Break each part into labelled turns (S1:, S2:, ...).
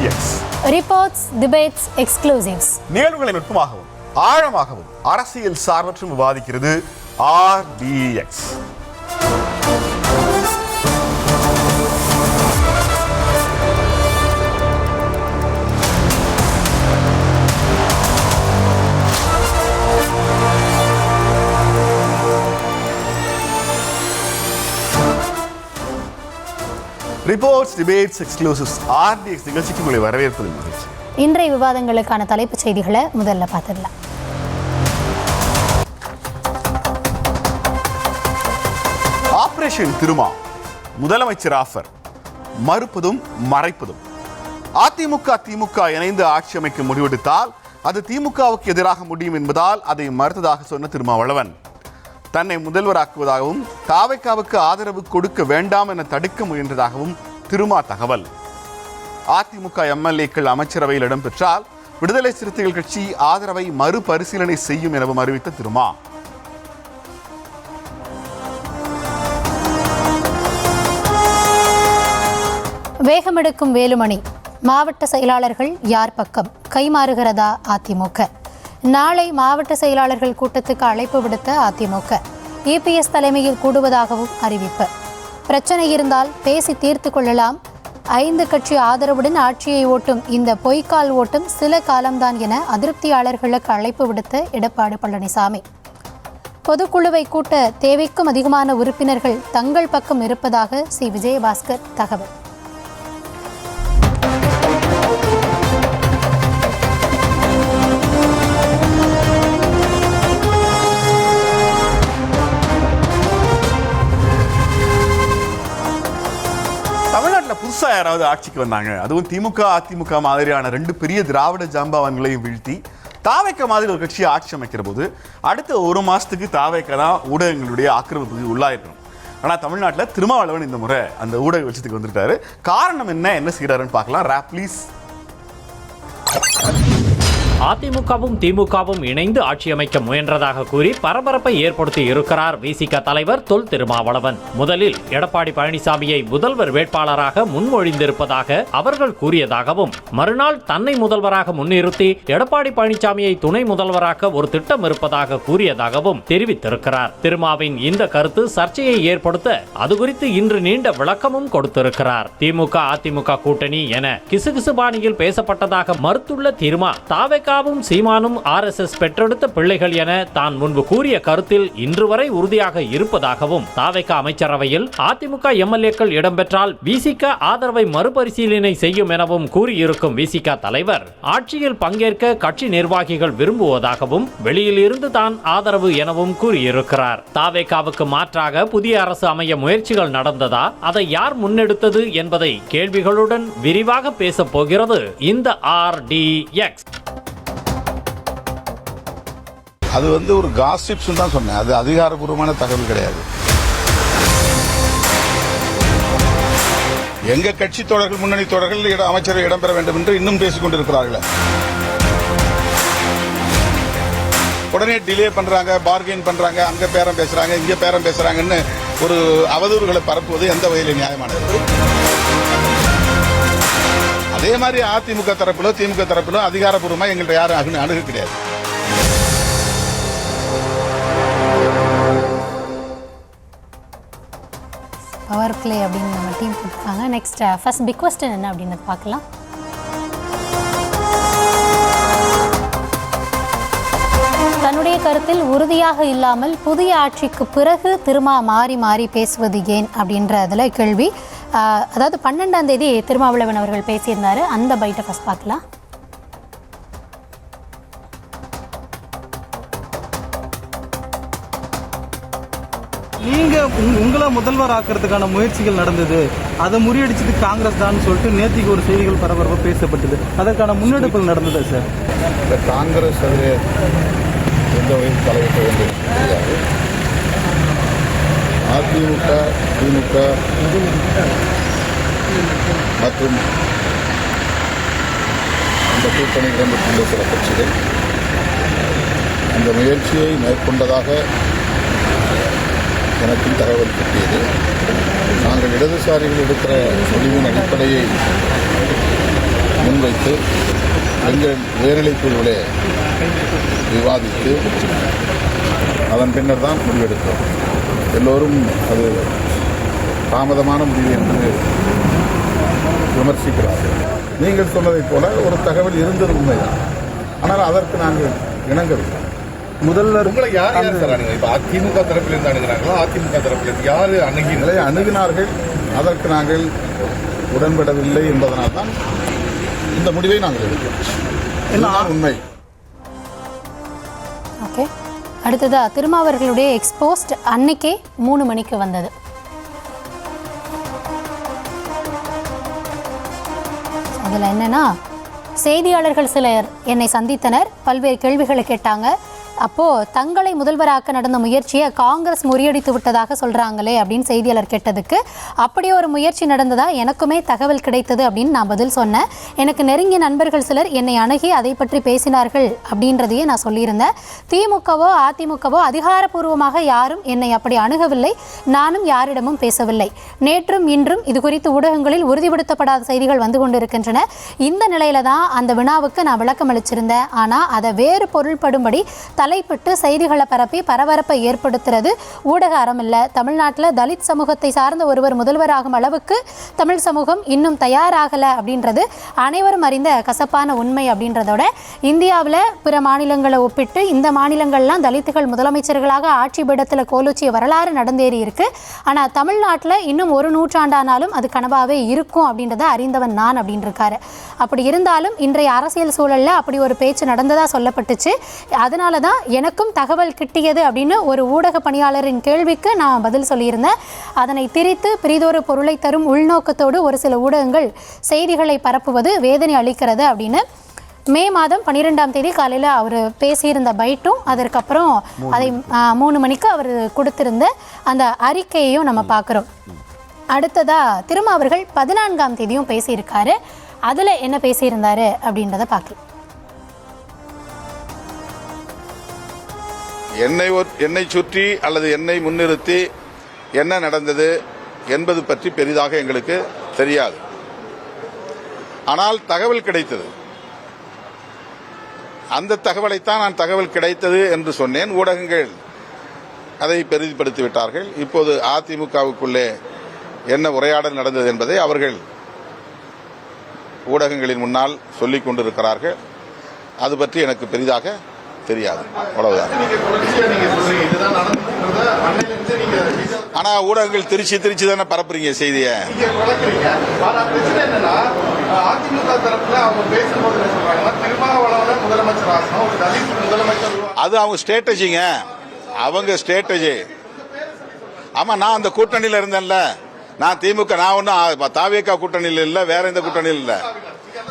S1: RDX.
S2: Reports, debates, exclusives.
S1: நிகழ்வுகளை நுட்பமாகவும் ஆழமாகவும் அரசியல் சார்பற்றும் விவாதிக்கிறது RDX. Reports, debates, exclusives RDX நிகழ்ச்சிக்கு உங்களை வரவேற்பது மகிழ்ச்சி.
S2: இன்றைய விவாதங்களுக்கான தலைப்புச் செய்திகளை முதல்ல பார்த்துடலாம்.
S1: ஆபரேஷன் திருமா, முதலமைச்சர் ஆஃபர், மறுப்பதும் மறைப்பதும். அதிமுக திமுக இணைந்து ஆட்சி அமைக்க முடிவெடுத்தால் அது திமுகவுக்கு எதிராக முடியும் என்பதால் அதை மறுத்ததாக சொன்ன திருமாவளவன் தன்னை முதல்வராக்குவதாகவும் தாவேக்காவுக்கு ஆதரவு கொடுக்க வேண்டாம் என தடுக்க முயன்றதாகவும் திருமா தகவல். அதிமுக MLAக்கள் அமைச்சரவையில் இடம்பெற்றால் விடுதலை சிறுத்தைகள் கட்சி ஆதரவை மறுபரிசீலனை செய்யும் எனவும் அறிவித்த திருமா.
S2: வேகமெடுக்கும் வேலுமணி, மாவட்ட செயலாளர்கள் யார் பக்கம், கைமாறுகிறதா அதிமுக? நாளை மாவட்ட செயலாளர்கள் கூட்டத்துக்கு அழைப்பு விடுத்த அதிமுக EPS தலைமையில் கூடுவதாகவும் அறிவிப்பு. பிரச்சனை இருந்தால் பேசி தீர்த்து கொள்ளலாம். 5 கட்சி ஆதரவுடன் ஆட்சியை ஓட்டும் இந்த பொய்க்கால் ஓட்டும் சில காலம்தான் என அதிருப்தியாளர்களுக்கு அழைப்பு விடுத்த எடப்பாடி பழனிசாமி. பொதுக்குழுவை கூட்ட தேவைக்கும் அதிகமான உறுப்பினர்கள் தங்கள் பக்கம் இருப்பதாக சி. விஜயபாஸ்கர் தகவல்.
S1: புதுசா யாராவது ஆட்சிக்கு வந்தாங்க, அதுவும் திமுக அதிமுக மாதிரியான 2 பெரிய திராவிட ஜாம்பவான்களையும் வீழ்த்தி தாவேக்கா மாதிரி ஒரு கட்சியை ஆட்சி அமைக்கிற போது அடுத்த 1 மாசத்துக்கு தாவேக்கா தான் ஊடகங்களுடைய ஆக்கிரமிப்புக்கு உள்ளாயிருக்கணும். ஆனால் தமிழ்நாட்டில் திருமாவளவன் இந்த முறை அந்த ஊடக வெளிச்சத்துக்கு வந்துட்டாரு. காரணம் என்ன செய்யறாருன்னு பார்க்கலாம். Rap please.
S3: அதிமுகவும் திமுகவும் இணைந்து ஆட்சி அமைக்க முயன்றதாக கூறி பரபரப்பை ஏற்படுத்தி இருக்கிறார் விசிக தலைவர் தொல் திருமாவளவன். முதலில் எடப்பாடி பழனிசாமியை முதல்வர் வேட்பாளராக முன்மொழிந்திருப்பதாக அவர்கள் கூறியதாகவும், மறுநாள் தன்னை முதல்வராக முன்னிறுத்தி எடப்பாடி பழனிசாமியை துணை முதல்வராக ஒரு திட்டம் இருப்பதாக கூறியதாகவும் தெரிவித்திருக்கிறார். திருமாவின் இந்த கருத்து சர்ச்சையை ஏற்படுத்த அது குறித்து இன்று நீண்ட விளக்கமும் கொடுத்திருக்கிறார். திமுக அதிமுக கூட்டணி என கிசுகிசு பாணியில் பேசப்பட்டதாக மறுத்துள்ள திருமா, தாவேக்காவும் சீமானும் RSS பெற்றெடுத்த பிள்ளைகள் என தான் முன்பு கூறிய கருத்தில் இன்று வரை உறுதியாக இருப்பதாகவும், தாவேக்கா அமைச்சரவையில் அதிமுக MLAக்கள் இடம்பெற்றால் விசிக ஆதரவை மறுபரிசீலனை செய்யும் எனவும் கூறியிருக்கும் விசிக தலைவர், ஆட்சியில் பங்கேற்க கட்சி நிர்வாகிகள் விரும்புவதாகவும் வெளியில் இருந்து தான் ஆதரவு எனவும் கூறியிருக்கிறார். தாவேக்காவுக்கு மாற்றாக புதிய அரசு அமைய முயற்சிகள் நடந்ததா, அதை யார் முன்னெடுத்தது என்பதை கேள்விகளுடன் விரிவாக பேசப் போகிறது இந்த RDX.
S4: அது ஒரு காசிப்ஸ் தான் சொன்னேன். அது அதிகாரப்பூர்வமான தகவல் கிடையாது. எங்க கட்சி தோழர்கள், முன்னணி தோழர்கள் அமைச்சரை இடம்பெற வேண்டும் என்று இன்னும் பேசிக் கொண்டிருக்கிறார்கள். உடனே டிலே பண்றாங்க, பார்கெயின் பண்றாங்க, அங்க பேரம் பேசுறாங்க, இங்க பேரம் பேசுறாங்கன்னு ஒரு அவதூறுகளை பரப்புவது எந்த வகையில் நியாயமானது? அதே மாதிரி அதிமுக தரப்பிலோ திமுக தரப்பிலோ அதிகாரப்பூர்வமா எங்கள்கிட்ட யாரும் அணுக கிடையாது.
S2: பவர் பிளே அப்படின்னு நம்ம டீம் கொடுத்துருக்காங்க. நெக்ஸ்ட் ஃபர்ஸ்ட் பிக் கொஸ்டின் என்ன அப்படின்னு பார்க்கலாம். தன்னுடைய கருத்தில் உறுதியாக இல்லாமல் புதிய ஆட்சிக்கு பிறகு திருமா மாறி மாறி பேசுவது ஏன் அப்படின்றதுல கேள்வி. அதாவது 12ஆம் தேதி திருமாவளவன் அவர்கள் பேசியிருந்தாரு. அந்த பைட்டை ஃபர்ஸ்ட் பார்க்கலாம்.
S5: நீங்க உங்களை முதல்வர் ஆக்கிறதுக்கான முயற்சிகள் நடந்தது, அதை முறியடிச்சது காங்கிரஸ் தான் சொல்லிட்டு நேத்திக்கு ஒரு செய்திகள் பரபரப்பாக பேசப்பட்டது. அதற்கான முன்னெடுப்புகள் நடந்தது சார்.
S4: இந்த காங்கிரஸ் அதில் எந்த வகையில் தலையிட்ட வேண்டும் தெரியாது. அதிமுக திமுக மற்றும் அந்த கூட்டணியில் இடம்பெற்றுள்ள சில கட்சிகள் அந்த முயற்சியை மேற்கொண்டதாக எனக்கும் தகவல் கிட்டியது. நாங்கள் இடதுசாரிகள் எடுக்கிற முடிவின் அடிப்படையை முன்வைத்து குறித்து எங்கள் உயர்நிலைக் குழுவிலே விவாதித்து அதன் பின்னர் தான் முடிவெடுத்தோம். எல்லோரும் அது தாமதமான முடிவு என்று விமர்சிக்கிறார்கள். நீங்கள் சொன்னதைப் போல ஒரு தகவல் இருந்தது உண்மைதான். ஆனால் அதற்கு நாங்கள் இணங்கவில்லை.
S5: முதல்வர்
S6: உங்களை யார் சார் இப்ப அதிமுக தரப்பிலிருந்து அணுகிறாங்களோ அதிமுக தரப்பிலிருந்து யாரு
S4: அணுகினார்கள், அதற்கு நாங்கள் உடன்படவில்லை என்பதனால் தான் இந்த முடிவை நாங்கள் எடுக்கிறோம். இதுதான் உண்மை.
S2: ஓகே, அடுத்ததா திருமாவர்களுடைய எக்ஸ்போஸ்ட் அன்னைக்கே 3 மணிக்கு வந்தது. அதில் என்னன்னா, செய்தியாளர்கள் சிலர் என்னை சந்தித்தனர், பல்வேறு கேள்விகளை கேட்டாங்க. அப்போது தங்களை முதல்வராக்க நடந்த முயற்சியை காங்கிரஸ் முறியடித்து விட்டதாக சொல்கிறாங்களே அப்படின்னு செய்தியாளர் கேட்டதுக்கு, அப்படியே ஒரு முயற்சி நடந்ததா, எனக்குமே தகவல் கிடைத்தது அப்படின்னு நான் பதில் சொன்னேன். எனக்கு நெருங்கிய நண்பர்கள் சிலர் என்னை அணுகி அதை பற்றி பேசினார்கள் அப்படின்றதையே நான் சொல்லியிருந்தேன். திமுகவோ அதிமுகவோ அதிகாரப்பூர்வமாக யாரும் என்னை அப்படி அணுகவில்லை, நானும் யாரிடமும் பேசவில்லை. நேற்றும் இன்றும் இது குறித்து ஊடகங்களில் உறுதிப்படுத்தப்படாத செய்திகள் வந்து கொண்டிருக்கின்றன. இந்த நிலையில தான் அந்த வினாவுக்கு நான் விளக்கம் அளிச்சிருந்தேன். ஆனால் அதை வேறு பொருள்படும்படி தலைப்பிட்டு செய்திகளை பரப்பி பரபரப்பை ஏற்படுத்துறது ஊடக அறம் இல்லை. தமிழ்நாட்டில் தலித் சமூகத்தை சார்ந்த ஒருவர் முதல்வராகும் அளவுக்கு தமிழ் சமூகம் இன்னும் தயாராகலை அப்படின்றது அனைவரும் அறிந்த கசப்பான உண்மை. அப்படின்றதோட இந்தியாவில் பிற மாநிலங்களை ஒப்பிட்டு இந்த மாநிலங்கள்லாம் தலித்துகள் முதலமைச்சர்களாக ஆட்சி பீடத்தில் கோலோச்சிய வரலாறு நடந்தேறி இருக்கு. ஆனால் தமிழ்நாட்டில் இன்னும் ஒரு நூற்றாண்டானாலும் அது கனவாகவே இருக்கும் அப்படின்றத அறிந்தவன் நான் அப்படின்னு இருக்காரு. அப்படி இருந்தாலும் இன்றைய அரசியல் சூழலில் அப்படி ஒரு பேச்சு நடந்ததாக சொல்லப்பட்டுச்சு. அதனால தான் எனக்கும் தகவல் கிட்டியது அப்படின்னு ஒரு ஊடக பணியாளரின் கேள்விக்கு நான் பதில் சொல்லியிருந்தேன். அதனை திரித்து பிரிதொரு பொருளை தரும் உள்நோக்கத்தோடு ஒரு சில ஊடகங்கள் செய்திகளை பரப்புவது வேதனை அளிக்கிறது அப்படின்னு மே மாதம் 12ஆம் தேதி காலையில் அவர் பேசியிருந்த பைட்டும், அதற்கப்புறம் அதை 3 மணிக்கு அவர் கொடுத்திருந்த அந்த அறிக்கையையும் நம்ம பார்க்குறோம். அடுத்ததாக திருமாவர்கள் 14ஆம் தேதியும் பேசியிருக்காரு. அதில் என்ன பேசியிருந்தாரு அப்படின்றத பார்க்கலாம்.
S4: என்னை சுற்றி அல்லது என்னை முன்னிறுத்தி என்ன நடந்தது என்பது பற்றி பெரிதாக எங்களுக்கு தெரியாது. ஆனால் தகவல் கிடைத்தது. அந்த தகவலைத்தான் நான் தகவல் கிடைத்தது என்று சொன்னேன். ஊடகங்கள் அதை பெரிதுபடுத்தி விட்டார்கள். இப்போது அதிமுகவுக்குள்ளே என்ன உரையாடல் நடந்தது என்பதை அவர்கள் ஊடகங்களின் முன்னால் சொல்லிக் கொண்டிருக்கிறார்கள். அது பற்றி எனக்கு பெரிதாக தெரியாது. அவ்வளவுதான். ஆனா ஊடகங்கள் திருச்சி தானே பரப்புறீங்க செய்தியை. அது அவங்க ஸ்ட்ராட்டஜிங்க, அவங்க ஸ்ட்ராட்டஜி. ஆமா, நான் அந்த கூட்டணியில இருந்தேன்ல. நான் திமுக, நான் ஒன்னும் தாவேகா கூட்டணியில் இல்ல, வேற எந்த கூட்டணியில் இல்ல.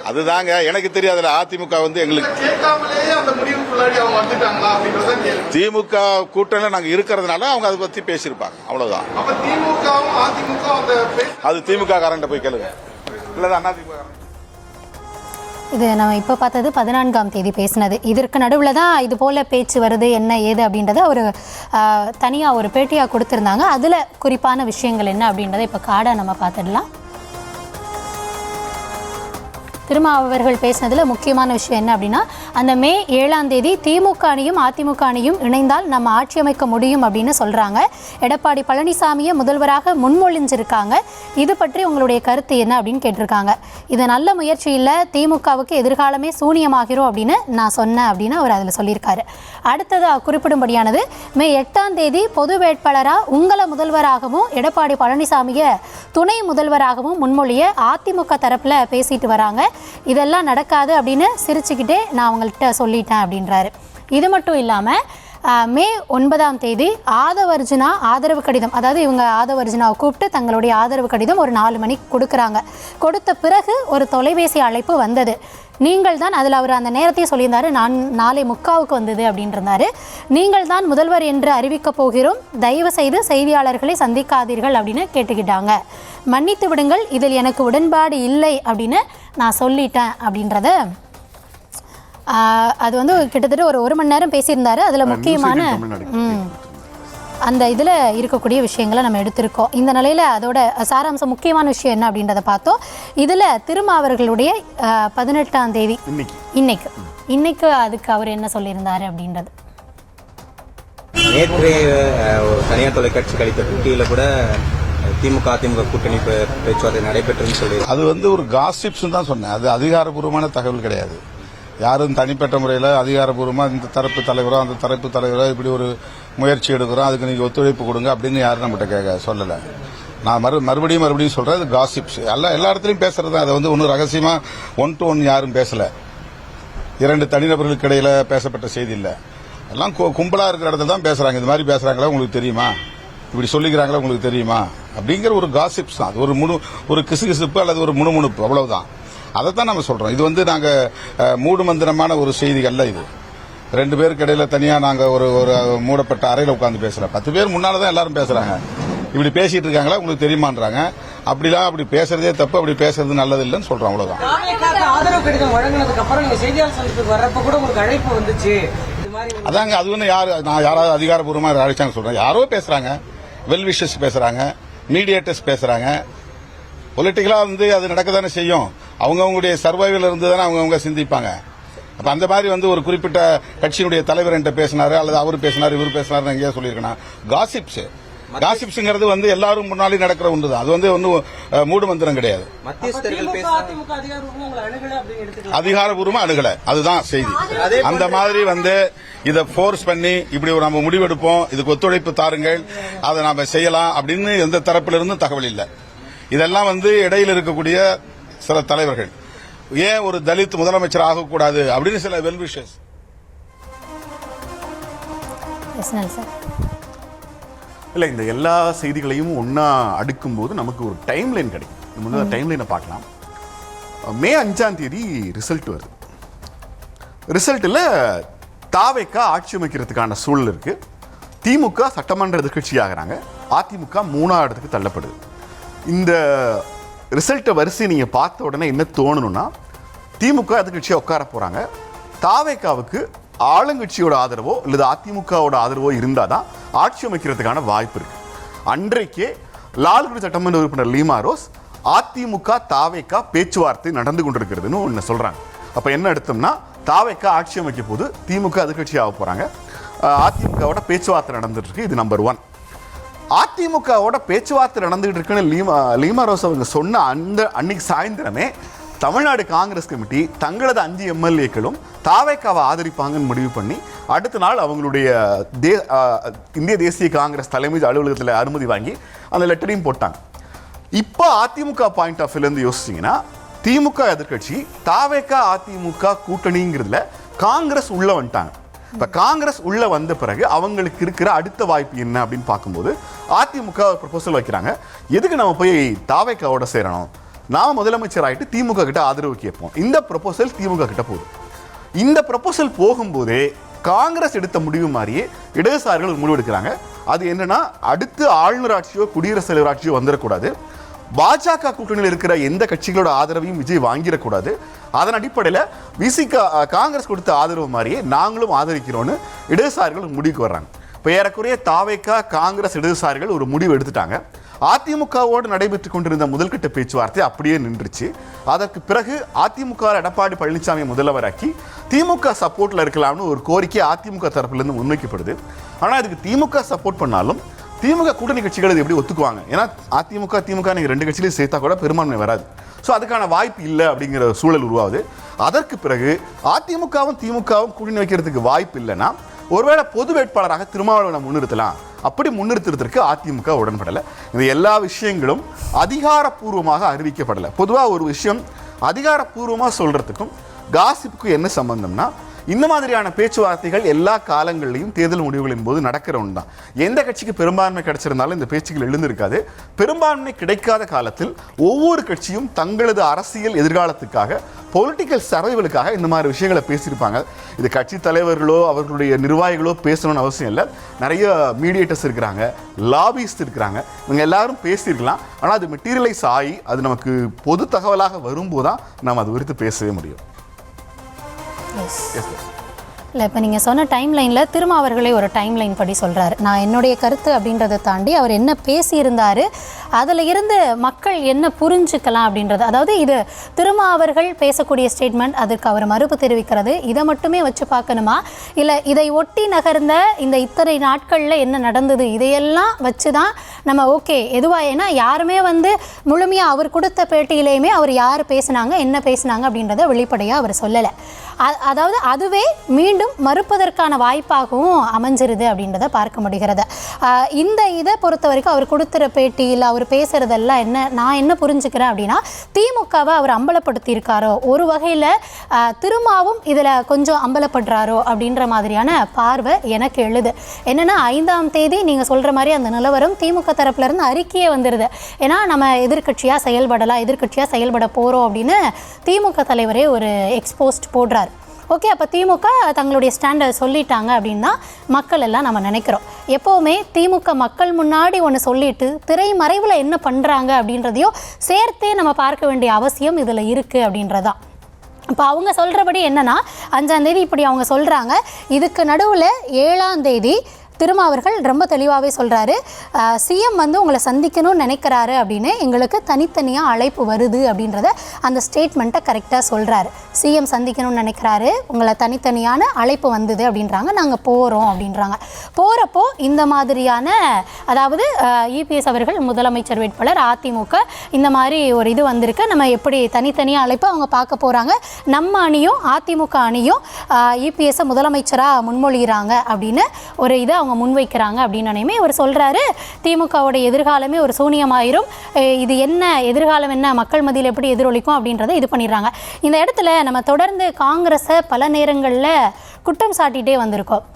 S4: அதுதாங்க எனக்கு தெரியாதுல. அதிமுக எங்களுக்கு திமுக கூட்டணியில நாங்க இருக்கிறதுனால அவங்க அதை பத்தி பேசியிருப்பாங்க. அவ்வளவுதான். அது திமுக காரண்ட போய் கேளுங்க. இல்லதான் அதிமுக.
S2: இது நம்ம இப்போ பார்த்தது 14ஆம் தேதி பேசினது. இதற்கு நடுவில் தான் இது போல் பேச்சு வருது, என்ன ஏது அப்படின்றத ஒரு தனியாக ஒரு பேட்டியாக கொடுத்துருந்தாங்க. அதில் குறிப்பான விஷயங்கள் என்ன அப்படின்றத இப்போ காடாக நம்ம பார்த்துடலாம். திருமாவர்கள் பேசினதில் முக்கியமான விஷயம் என்ன அப்படின்னா, அந்த மே 7ஆம் தேதி திமுக அணியும் அதிமுக அணியும் இணைந்தால் நம்ம ஆட்சி அமைக்க முடியும் அப்படின்னு சொல்கிறாங்க. எடப்பாடி பழனிசாமியை முதல்வராக முன்மொழிஞ்சிருக்காங்க. இது பற்றி உங்களுடைய கருத்து என்ன அப்படின்னு கேட்டிருக்காங்க. இது நல்ல முயற்சி இல்லை, திமுகவுக்கு எதிர்காலமே சூனியமாகிறோம் அப்படின்னு நான் சொன்னேன் அப்படின்னு அவர் அதில் சொல்லியிருக்காரு. அடுத்தது குறிப்பிடும்படியானது, மே 8ஆம் தேதி பொது வேட்பாளராக உங்களை முதல்வராகவும் எடப்பாடி பழனிசாமியை துணை முதல்வராகவும் முன்மொழிய அதிமுக தரப்பில் பேசிட்டு வராங்க. இதெல்லாம் நடக்காது அப்படின்னு சிரிச்சுக்கிட்டே நான் அவங்கள்ட்ட சொல்லிட்டேன் அப்படின்றாரு. இது மட்டும் இல்லாமல் மே 9ஆம் தேதி ஆதவர்ஜுனா ஆதரவு கடிதம், அதாவது இவங்க ஆதவர்ஜுனாவை கூப்பிட்டு தங்களுடைய ஆதரவு கடிதம் ஒரு 4 மணிக்கு கொடுக்குறாங்க. கொடுத்த பிறகு ஒரு தொலைபேசி அழைப்பு வந்தது. நீங்கள் தான், அதில் அவர் அந்த நேரத்தையும் சொல்லியிருந்தாரு, நான் 4:45 வந்தது அப்படின்றாரு. நீங்கள் தான் முதல்வர் என்று அறிவிக்கப் போகிறோம், தயவு செய்து செய்தியாளர்களை சந்திக்காதீர்கள் அப்படின்னு கேட்டுக்கிட்டாங்க. மன்னித்து விடுங்கள், இதில் எனக்கு உடன்பாடு இல்லை அப்படின்னு நான் சொல்லிட்டேன் அப்படின்றத அது கிட்டத்தட்ட ஒரு 1 மணி நேரம் பேசியிருந்தாரு. அதில் முக்கியமான அந்த இதில் இருக்கக்கூடிய விஷயங்களை நம்ம எடுத்திருக்கோம். இந்த நிலையில் அதோட சாராம்சம் முக்கியமான விஷயம் என்ன அப்படின்றத பார்த்தோம். இதில் திருமாவர்களுடைய 18ஆம் தேதி இன்னைக்கு அதுக்கு அவர் என்ன சொல்லியிருந்தாரு அப்படின்றது.
S7: நேற்று தனியார் தொலைக்காட்சி கழித்த கூட்டியில் கூட திமுக அதிமுக கூட்டணி பேச்சுவார்த்தை நடைபெற்றுன்னு சொல்லி
S4: அது ஒரு காசிப்ஸ் தான் சொன்னேன். அது அதிகாரப்பூர்வமான தகவல் கிடையாது. யாரும் தனிப்பட்ட முறையில் அதிகாரப்பூர்வமாக இந்த தரப்பு தலைவரோ அந்த தரப்பு தலைவரோ இப்படி ஒரு முயற்சி எடுக்கிறோம், அதுக்கு நீங்கள் ஒத்துழைப்பு கொடுங்க அப்படின்னு யாரும் நம்மகிட்ட சொல்லலை. நான் மறுபடியும் சொல்கிறேன், அது காசிப்ஸ். எல்லா இடத்துலையும் பேசுறது தான். அதை ஒன்றும் ரகசியமாக 1 to 1 யாரும் பேசலை. 2 தனிநபர்களுக்கு இடையில பேசப்பட்ட செய்தி இல்லை. எல்லாம் கும்பலாக இருக்கிற இடத்துல தான் பேசுகிறாங்க. இது மாதிரி பேசுகிறாங்களா உங்களுக்கு தெரியுமா, இப்படி சொல்லிக்கிறாங்களா உங்களுக்கு தெரியுமா அப்படிங்கிற ஒரு காசிப்ஸ் தான். அது ஒரு கிசுகிசுப்பு அல்லது ஒரு முணுமுணுப்பு, அவ்வளவுதான். அதைத்தான் நம்ம சொல்றோம். இது நாங்கள் மூடு மந்திரமான ஒரு செய்திகள்ல. இது 2 பேருக்கு இடையில தனியாக நாங்கள் ஒரு மூடப்பட்ட அறையில் உட்காந்து பேசுகிறோம். 10 பேர் முன்னால தான் எல்லாரும் பேசுகிறாங்க. இப்படி பேசிட்டு இருக்காங்களா உங்களுக்கு தெரியுமான்றாங்க. அப்படி பேசுறதே தப்பு, அப்படி பேசுறது நல்லது இல்லைன்னு சொல்றோம், அவ்வளவுதான்.
S8: ஆதரவு கடிதம் வழங்கினதுக்கு அப்புறம் நீங்க செய்தியாளர் சந்திப்புக்கு வர்றப்ப கூட உங்களுக்கு அழைப்பு வந்துச்சு.
S4: அதாங்க, அது நான் யாராவது அதிகாரப்பூர்வமாக அழைச்சாங்க சொல்றேன். யாரோ பேசுறாங்க, வெல் விஷஸ் பேசுறாங்க, மீடியேட்டர்ஸ் பேசுறாங்க. பொலிட்டிக்கலா அது நடக்க தானே செய்யும். அவங்களுடைய சர்வைவல் இருந்து தானே அவங்க சிந்திப்பாங்க. அப்ப அந்த மாதிரி ஒரு குறிப்பிட்ட கட்சியினுடைய தலைவர் என்கிட்ட பேசினாரு, அல்லது அவர் பேசினாரு, இவர் பேசினாரு எங்கேயா சொல்லியிருக்கேன். காசிப்ஸ்ங்கிறது எல்லாரும் முன்னாடி நடக்கிற ஒன்று தான். அது ஒன்றும் மூடு மந்திரம் கிடையாது. அதிகாரப்பூர்வமா அணுகல, அதுதான் செய்தி. அந்த மாதிரி இதை ஃபோர்ஸ் பண்ணி இப்படி நம்ம முடிவெடுப்போம், இதுக்கு ஒத்துழைப்பு தாருங்கள், அதை நாம செய்யலாம் அப்படின்னு எந்த தரப்பிலிருந்தும் தகவல் இல்லை. இதெல்லாம் இடையில் இருக்கக்கூடிய சில தலைவர்கள் ஏன் ஒரு தலித் முதலமைச்சர் ஆகக்கூடாது அப்படின்னு சில வெல் விஷஸ்.
S1: இல்லை, இந்த எல்லா செய்திகளையும் ஒன்றா அடுக்கும்போது நமக்கு ஒரு டைம் லைன் கிடைக்கும். முன்னாடி டைம் லைனை பார்க்கலாம். மே 5ஆம் தேதி ரிசல்ட் வருது. ரிசல்ட்டில் தாவேக்கா ஆட்சி அமைக்கிறதுக்கான சூழல் இருக்கு. திமுக சட்டமன்ற எதிர்கட்சி ஆகிறாங்க. அதிமுக 3ஆம் இடத்துக்கு தள்ளப்படுது. இந்த ரிசல்ட்டை வரிசை நீங்கள் பார்த்த உடனே என்ன தோணணும்னா, திமுக எதிர்கட்சியாக உட்கார போகிறாங்க. தாவேக்காவுக்கு ஆளுங்கட்சியோட ஆதரவோ அல்லது அதிமுகவோட ஆதரவோ இருந்தால் தான் ஆட்சி அமைக்கிறதுக்கான வாய்ப்பு இருக்கு. அன்றைக்கே லால்குடி சட்டமன்ற உறுப்பினர் லீமா ரோஸ் அதிமுக தாவேக்கா பேச்சுவார்த்தை நடந்து கொண்டிருக்கிறதுன்னு ஒன்று சொல்றாங்க. அப்ப என்ன எடுத்தோம்னா, தாவேக்கா ஆட்சி அமைக்க போது திமுக எதிர்கட்சி ஆக போறாங்க. அதிமுகவோட பேச்சுவார்த்தை நடந்துட்டு இருக்கு. இது நம்பர் 1. அதிமுகவோட பேச்சுவார்த்தை நடந்துகிட்டு இருக்குன்னு லீமா ரோஸ் அவங்க சொன்ன அன்னைக்கு சாயந்தரமே தமிழ்நாடு காங்கிரஸ் கமிட்டி தங்களது 5 எம்எல்ஏக்களும் தாவேக்காவை ஆதரிப்பாங்கன்னு முடிவு பண்ணி அடுத்த நாள் அவங்களுடைய இந்திய தேசிய காங்கிரஸ் தலைமை அலுவலகத்தில் அனுமதி வாங்கி அந்த லெட்டரையும் போட்டாங்க. இப்போ அதிமுக பாயிண்ட் ஆஃப் வியூலேருந்து யோசிச்சிங்கன்னா, திமுக எதிர்கட்சி தாவேக்கா அதிமுக கூட்டணிங்கிறதுல காங்கிரஸ் உள்ள வந்துட்டாங்க. இப்போ காங்கிரஸ் உள்ள வந்த பிறகு அவங்களுக்கு இருக்கிற அடுத்த வாய்ப்பு என்ன அப்படின்னு பார்க்கும்போது அதிமுக ப்ரொபோசல் வைக்கிறாங்க. எதுக்கு நம்ம போய் தாவேக்காவோட சேரணும், நாம முதலமைச்சர் ஆகிட்டு திமுக கிட்ட ஆதரவு கேட்போம். இந்த ப்ரொபோசல் திமுக கிட்ட போகுது. இந்த ப்ரொபோசல் போகும்போதே காங்கிரஸ் எடுத்த முடிவு மாதிரியே இடதுசாரிகள் ஒரு முடிவு எடுக்கிறாங்க. அது என்னன்னா, அடுத்து ஆளுநர் ஆட்சியோ குடியரசுத் தலைவர் ஆட்சியோ வந்துடக்கூடாது, பாஜக கூட்டணியில் இருக்கிற எந்த கட்சிகளோட ஆதரவையும் விஜய் வாங்கிடக்கூடாது. அதன் அடிப்படையில் காங்கிரஸ் கொடுத்த ஆதரவு மாதிரியே நாங்களும் ஆதரிக்கிறோன்னு இடதுசாரிகள் முடிவுக்கு வர்றாங்க. இப்போ ஏறக்குறைய தாவேக்கா காங்கிரஸ் இடதுசாரிகள் ஒரு முடிவு எடுத்துட்டாங்க. அதிமுகவோடு நடைபெற்றுக் கொண்டிருந்த முதல்கட்ட பேச்சுவார்த்தை அப்படியே நின்றுச்சு. அதற்கு பிறகு அதிமுக எடப்பாடி பழனிசாமி முதல்வராக்கி திமுக சப்போர்ட்ல இருக்கலாம்னு ஒரு கோரிக்கை அதிமுக தரப்பிலிருந்து முன்வைக்கப்படுது. ஆனால் இதுக்கு திமுக சப்போர்ட் பண்ணாலும் திமுக கூட்டணி கட்சிகள் இது எப்படி ஒத்துக்குவாங்க? ஏன்னா அதிமுக திமுக நீங்க 2 கட்சியிலையும் சேர்த்தா கூட பெரும்பான்மை வராது. ஸோ அதுக்கான வாய்ப்பு இல்லை அப்படிங்கிற சூழல் உருவாகுது. அதற்கு பிறகு அதிமுகவும் திமுகவும் கூட்டணி வைக்கிறதுக்கு வாய்ப்பு இல்லைன்னா ஒருவேளை பொது வேட்பாளராக திருமாவளவனை முன்னிறுத்தலாம். அப்படி முன்னிறுத்துறதுக்கு அதிமுக உடன்படலை. இந்த எல்லா விஷயங்களும் அதிகாரப்பூர்வமாக அறிவிக்கப்படலை. பொதுவாக ஒரு விஷயம் அதிகாரப்பூர்வமாக சொல்றதுக்கும் காசிப்புக்கும் என்ன சம்பந்தம்னா, இந்த மாதிரியான பேச்சுவார்த்தைகள் எல்லா காலங்களிலையும் தேர்தல் முடிவுகளின் போது நடக்கிற ஒன்று தான். எந்த கட்சிக்கு பெரும்பான்மை கிடைச்சிருந்தாலும் இந்த பேச்சுக்கள் எழுந்திருக்காது. பெரும்பான்மை கிடைக்காத காலத்தில் ஒவ்வொரு கட்சியும் தங்களது அரசியல் எதிர்காலத்துக்காக, பொலிட்டிக்கல் சர்வைவலுக்காக இந்த மாதிரி விஷயங்களை பேசியிருப்பாங்க. இது கட்சி தலைவர்களோ அவர்களுடைய நிர்வாகிகளோ பேசணும்னு அவசியம் இல்லை. நிறைய மீடியேட்டர்ஸ் இருக்கிறாங்க, லாபிஸ்ட் இருக்கிறாங்க, இவங்க எல்லாரும் பேசியிருக்கலாம். ஆனால் அது மெட்டீரியலைஸ் ஆகி அது நமக்கு பொது தகவலாக வரும்போது தான் நாம் அது குறித்து பேசவே முடியும்.
S2: இல்லை, இப்போ நீங்கள் சொன்ன டைம் லைனில் திருமாவர்களே ஒரு டைம் லைன் படி சொல்கிறாரு. நான் என்னுடைய கருத்து அப்படின்றத தாண்டி அவர் என்ன பேசியிருந்தார், அதில் இருந்து மக்கள் என்ன புரிஞ்சுக்கலாம் அப்படின்றது. அதாவது இது திருமாவர்கள் பேசக்கூடிய ஸ்டேட்மெண்ட், அதுக்கு அவர் மறுப்பு தெரிவிக்கிறது, இதை மட்டுமே வச்சு பார்க்கணுமா, இல்லை இதை ஒட்டி நகர்ந்த இந்த இத்தனை நாட்களில் என்ன நடந்தது, இதையெல்லாம் வச்சு தான் நம்ம ஓகே எதுவாக. ஏன்னா யாருமே வந்து முழுமையாக அவர் கொடுத்த பேட்டியிலையுமே அவர் யார் பேசினாங்க என்ன பேசினாங்க அப்படின்றத வெளிப்படையாக அவர் சொல்லலை. அதாவது அதுவே மீண்டும் மறுப்பதற்கான வாய்ப்பாகவும் அமைஞ்சிருது அப்படின்றத பார்க்க முடிகிறது. இந்த இதை பொறுத்த வரைக்கும் அவர் கொடுத்துற பேட்டியில் அவர் பேசுகிறதெல்லாம் நான் என்ன புரிஞ்சுக்கிறேன் அப்படின்னா, திமுகவை அவர் அம்பலப்படுத்தியிருக்காரோ, ஒரு வகையில் திருமாவும் இதில் கொஞ்சம் அம்பலப்படுறாரோ அப்படின்ற மாதிரியான பார்வை எனக்கு எழுது. என்னென்னா 5ஆம் தேதி நீங்கள் சொல்கிற மாதிரி அந்த நிலவரம் திமுக தரப்புலேருந்து அறிக்கையே வந்துடுது. ஏன்னா நம்ம எதிர்க்கட்சியாக செயல்படலாம், எதிர்க்கட்சியாக செயல்பட போகிறோம் அப்படின்னு திமுக தலைவரே ஒரு எக்ஸ்போஸ்ட் போடுறார். ஓகே, அப்போ திமுக தங்களுடைய ஸ்டாண்டை சொல்லிட்டாங்க அப்படின்னா மக்கள் எல்லாம் நம்ம நினைக்கிறோம். எப்போவுமே திமுக மக்கள் முன்னாடி ஒன்று சொல்லிட்டு திரைமறைவில் என்ன பண்ணுறாங்க அப்படின்றதையும் சேர்த்தே நம்ம பார்க்க வேண்டிய அவசியம் இதில் இருக்குது அப்படின்றதான். இப்போ அவங்க சொல்கிறபடி என்னென்னா 5ஆம் தேதி இப்படி அவங்க சொல்கிறாங்க. இதுக்கு நடுவில் 7ஆம் தேதி திருமாவர்கள் ரொம்ப தெளிவாகவே சொல்கிறாரு, சிஎம் வந்து உங்களை சந்திக்கணும்னு நினைக்கிறாரு அப்படின்னு எங்களுக்கு தனித்தனியாக அழைப்பு வருது அப்படின்றத அந்த ஸ்டேட்மெண்ட்டை கரெக்டாக சொல்கிறாரு. சிஎம் சந்திக்கணும்னு நினைக்கிறாரு, உங்களை தனித்தனியான அழைப்பு வந்தது அப்படின்றாங்க, நாங்கள் போகிறோம் அப்படின்றாங்க. போகிறப்போ இந்த மாதிரியான, அதாவது இபிஎஸ் அவர்கள் முதலமைச்சர் வேட்பாளர், அதிமுக இந்த மாதிரி ஒரு இது வந்திருக்கு, நம்ம எப்படி தனித்தனியாக அழைப்பு அவங்க பார்க்க போகிறாங்க, நம்ம அணியும் அதிமுக அணியும் இபிஎஸ்ஸை முதலமைச்சராக முன்மொழிகிறாங்க அப்படின்னு ஒரு இதை அவங்க முன்வைக்கிறாங்க அப்படின்னு இவர் சொல்கிறாரு. திமுகவோட எதிர்காலமே ஒரு சூனியமாயிரும், இது என்ன எதிர்காலம், என்ன மக்கள் மத்தியில் எப்படி எதிரொலிக்கும் அப்படின்றத இது பண்ணிடுறாங்க. இந்த இடத்துல நம்ம தொடர்ந்து காங்கிரஸை பல நேரங்களில் குற்றம் சாட்டிகிட்டே வந்திருக்கோம்.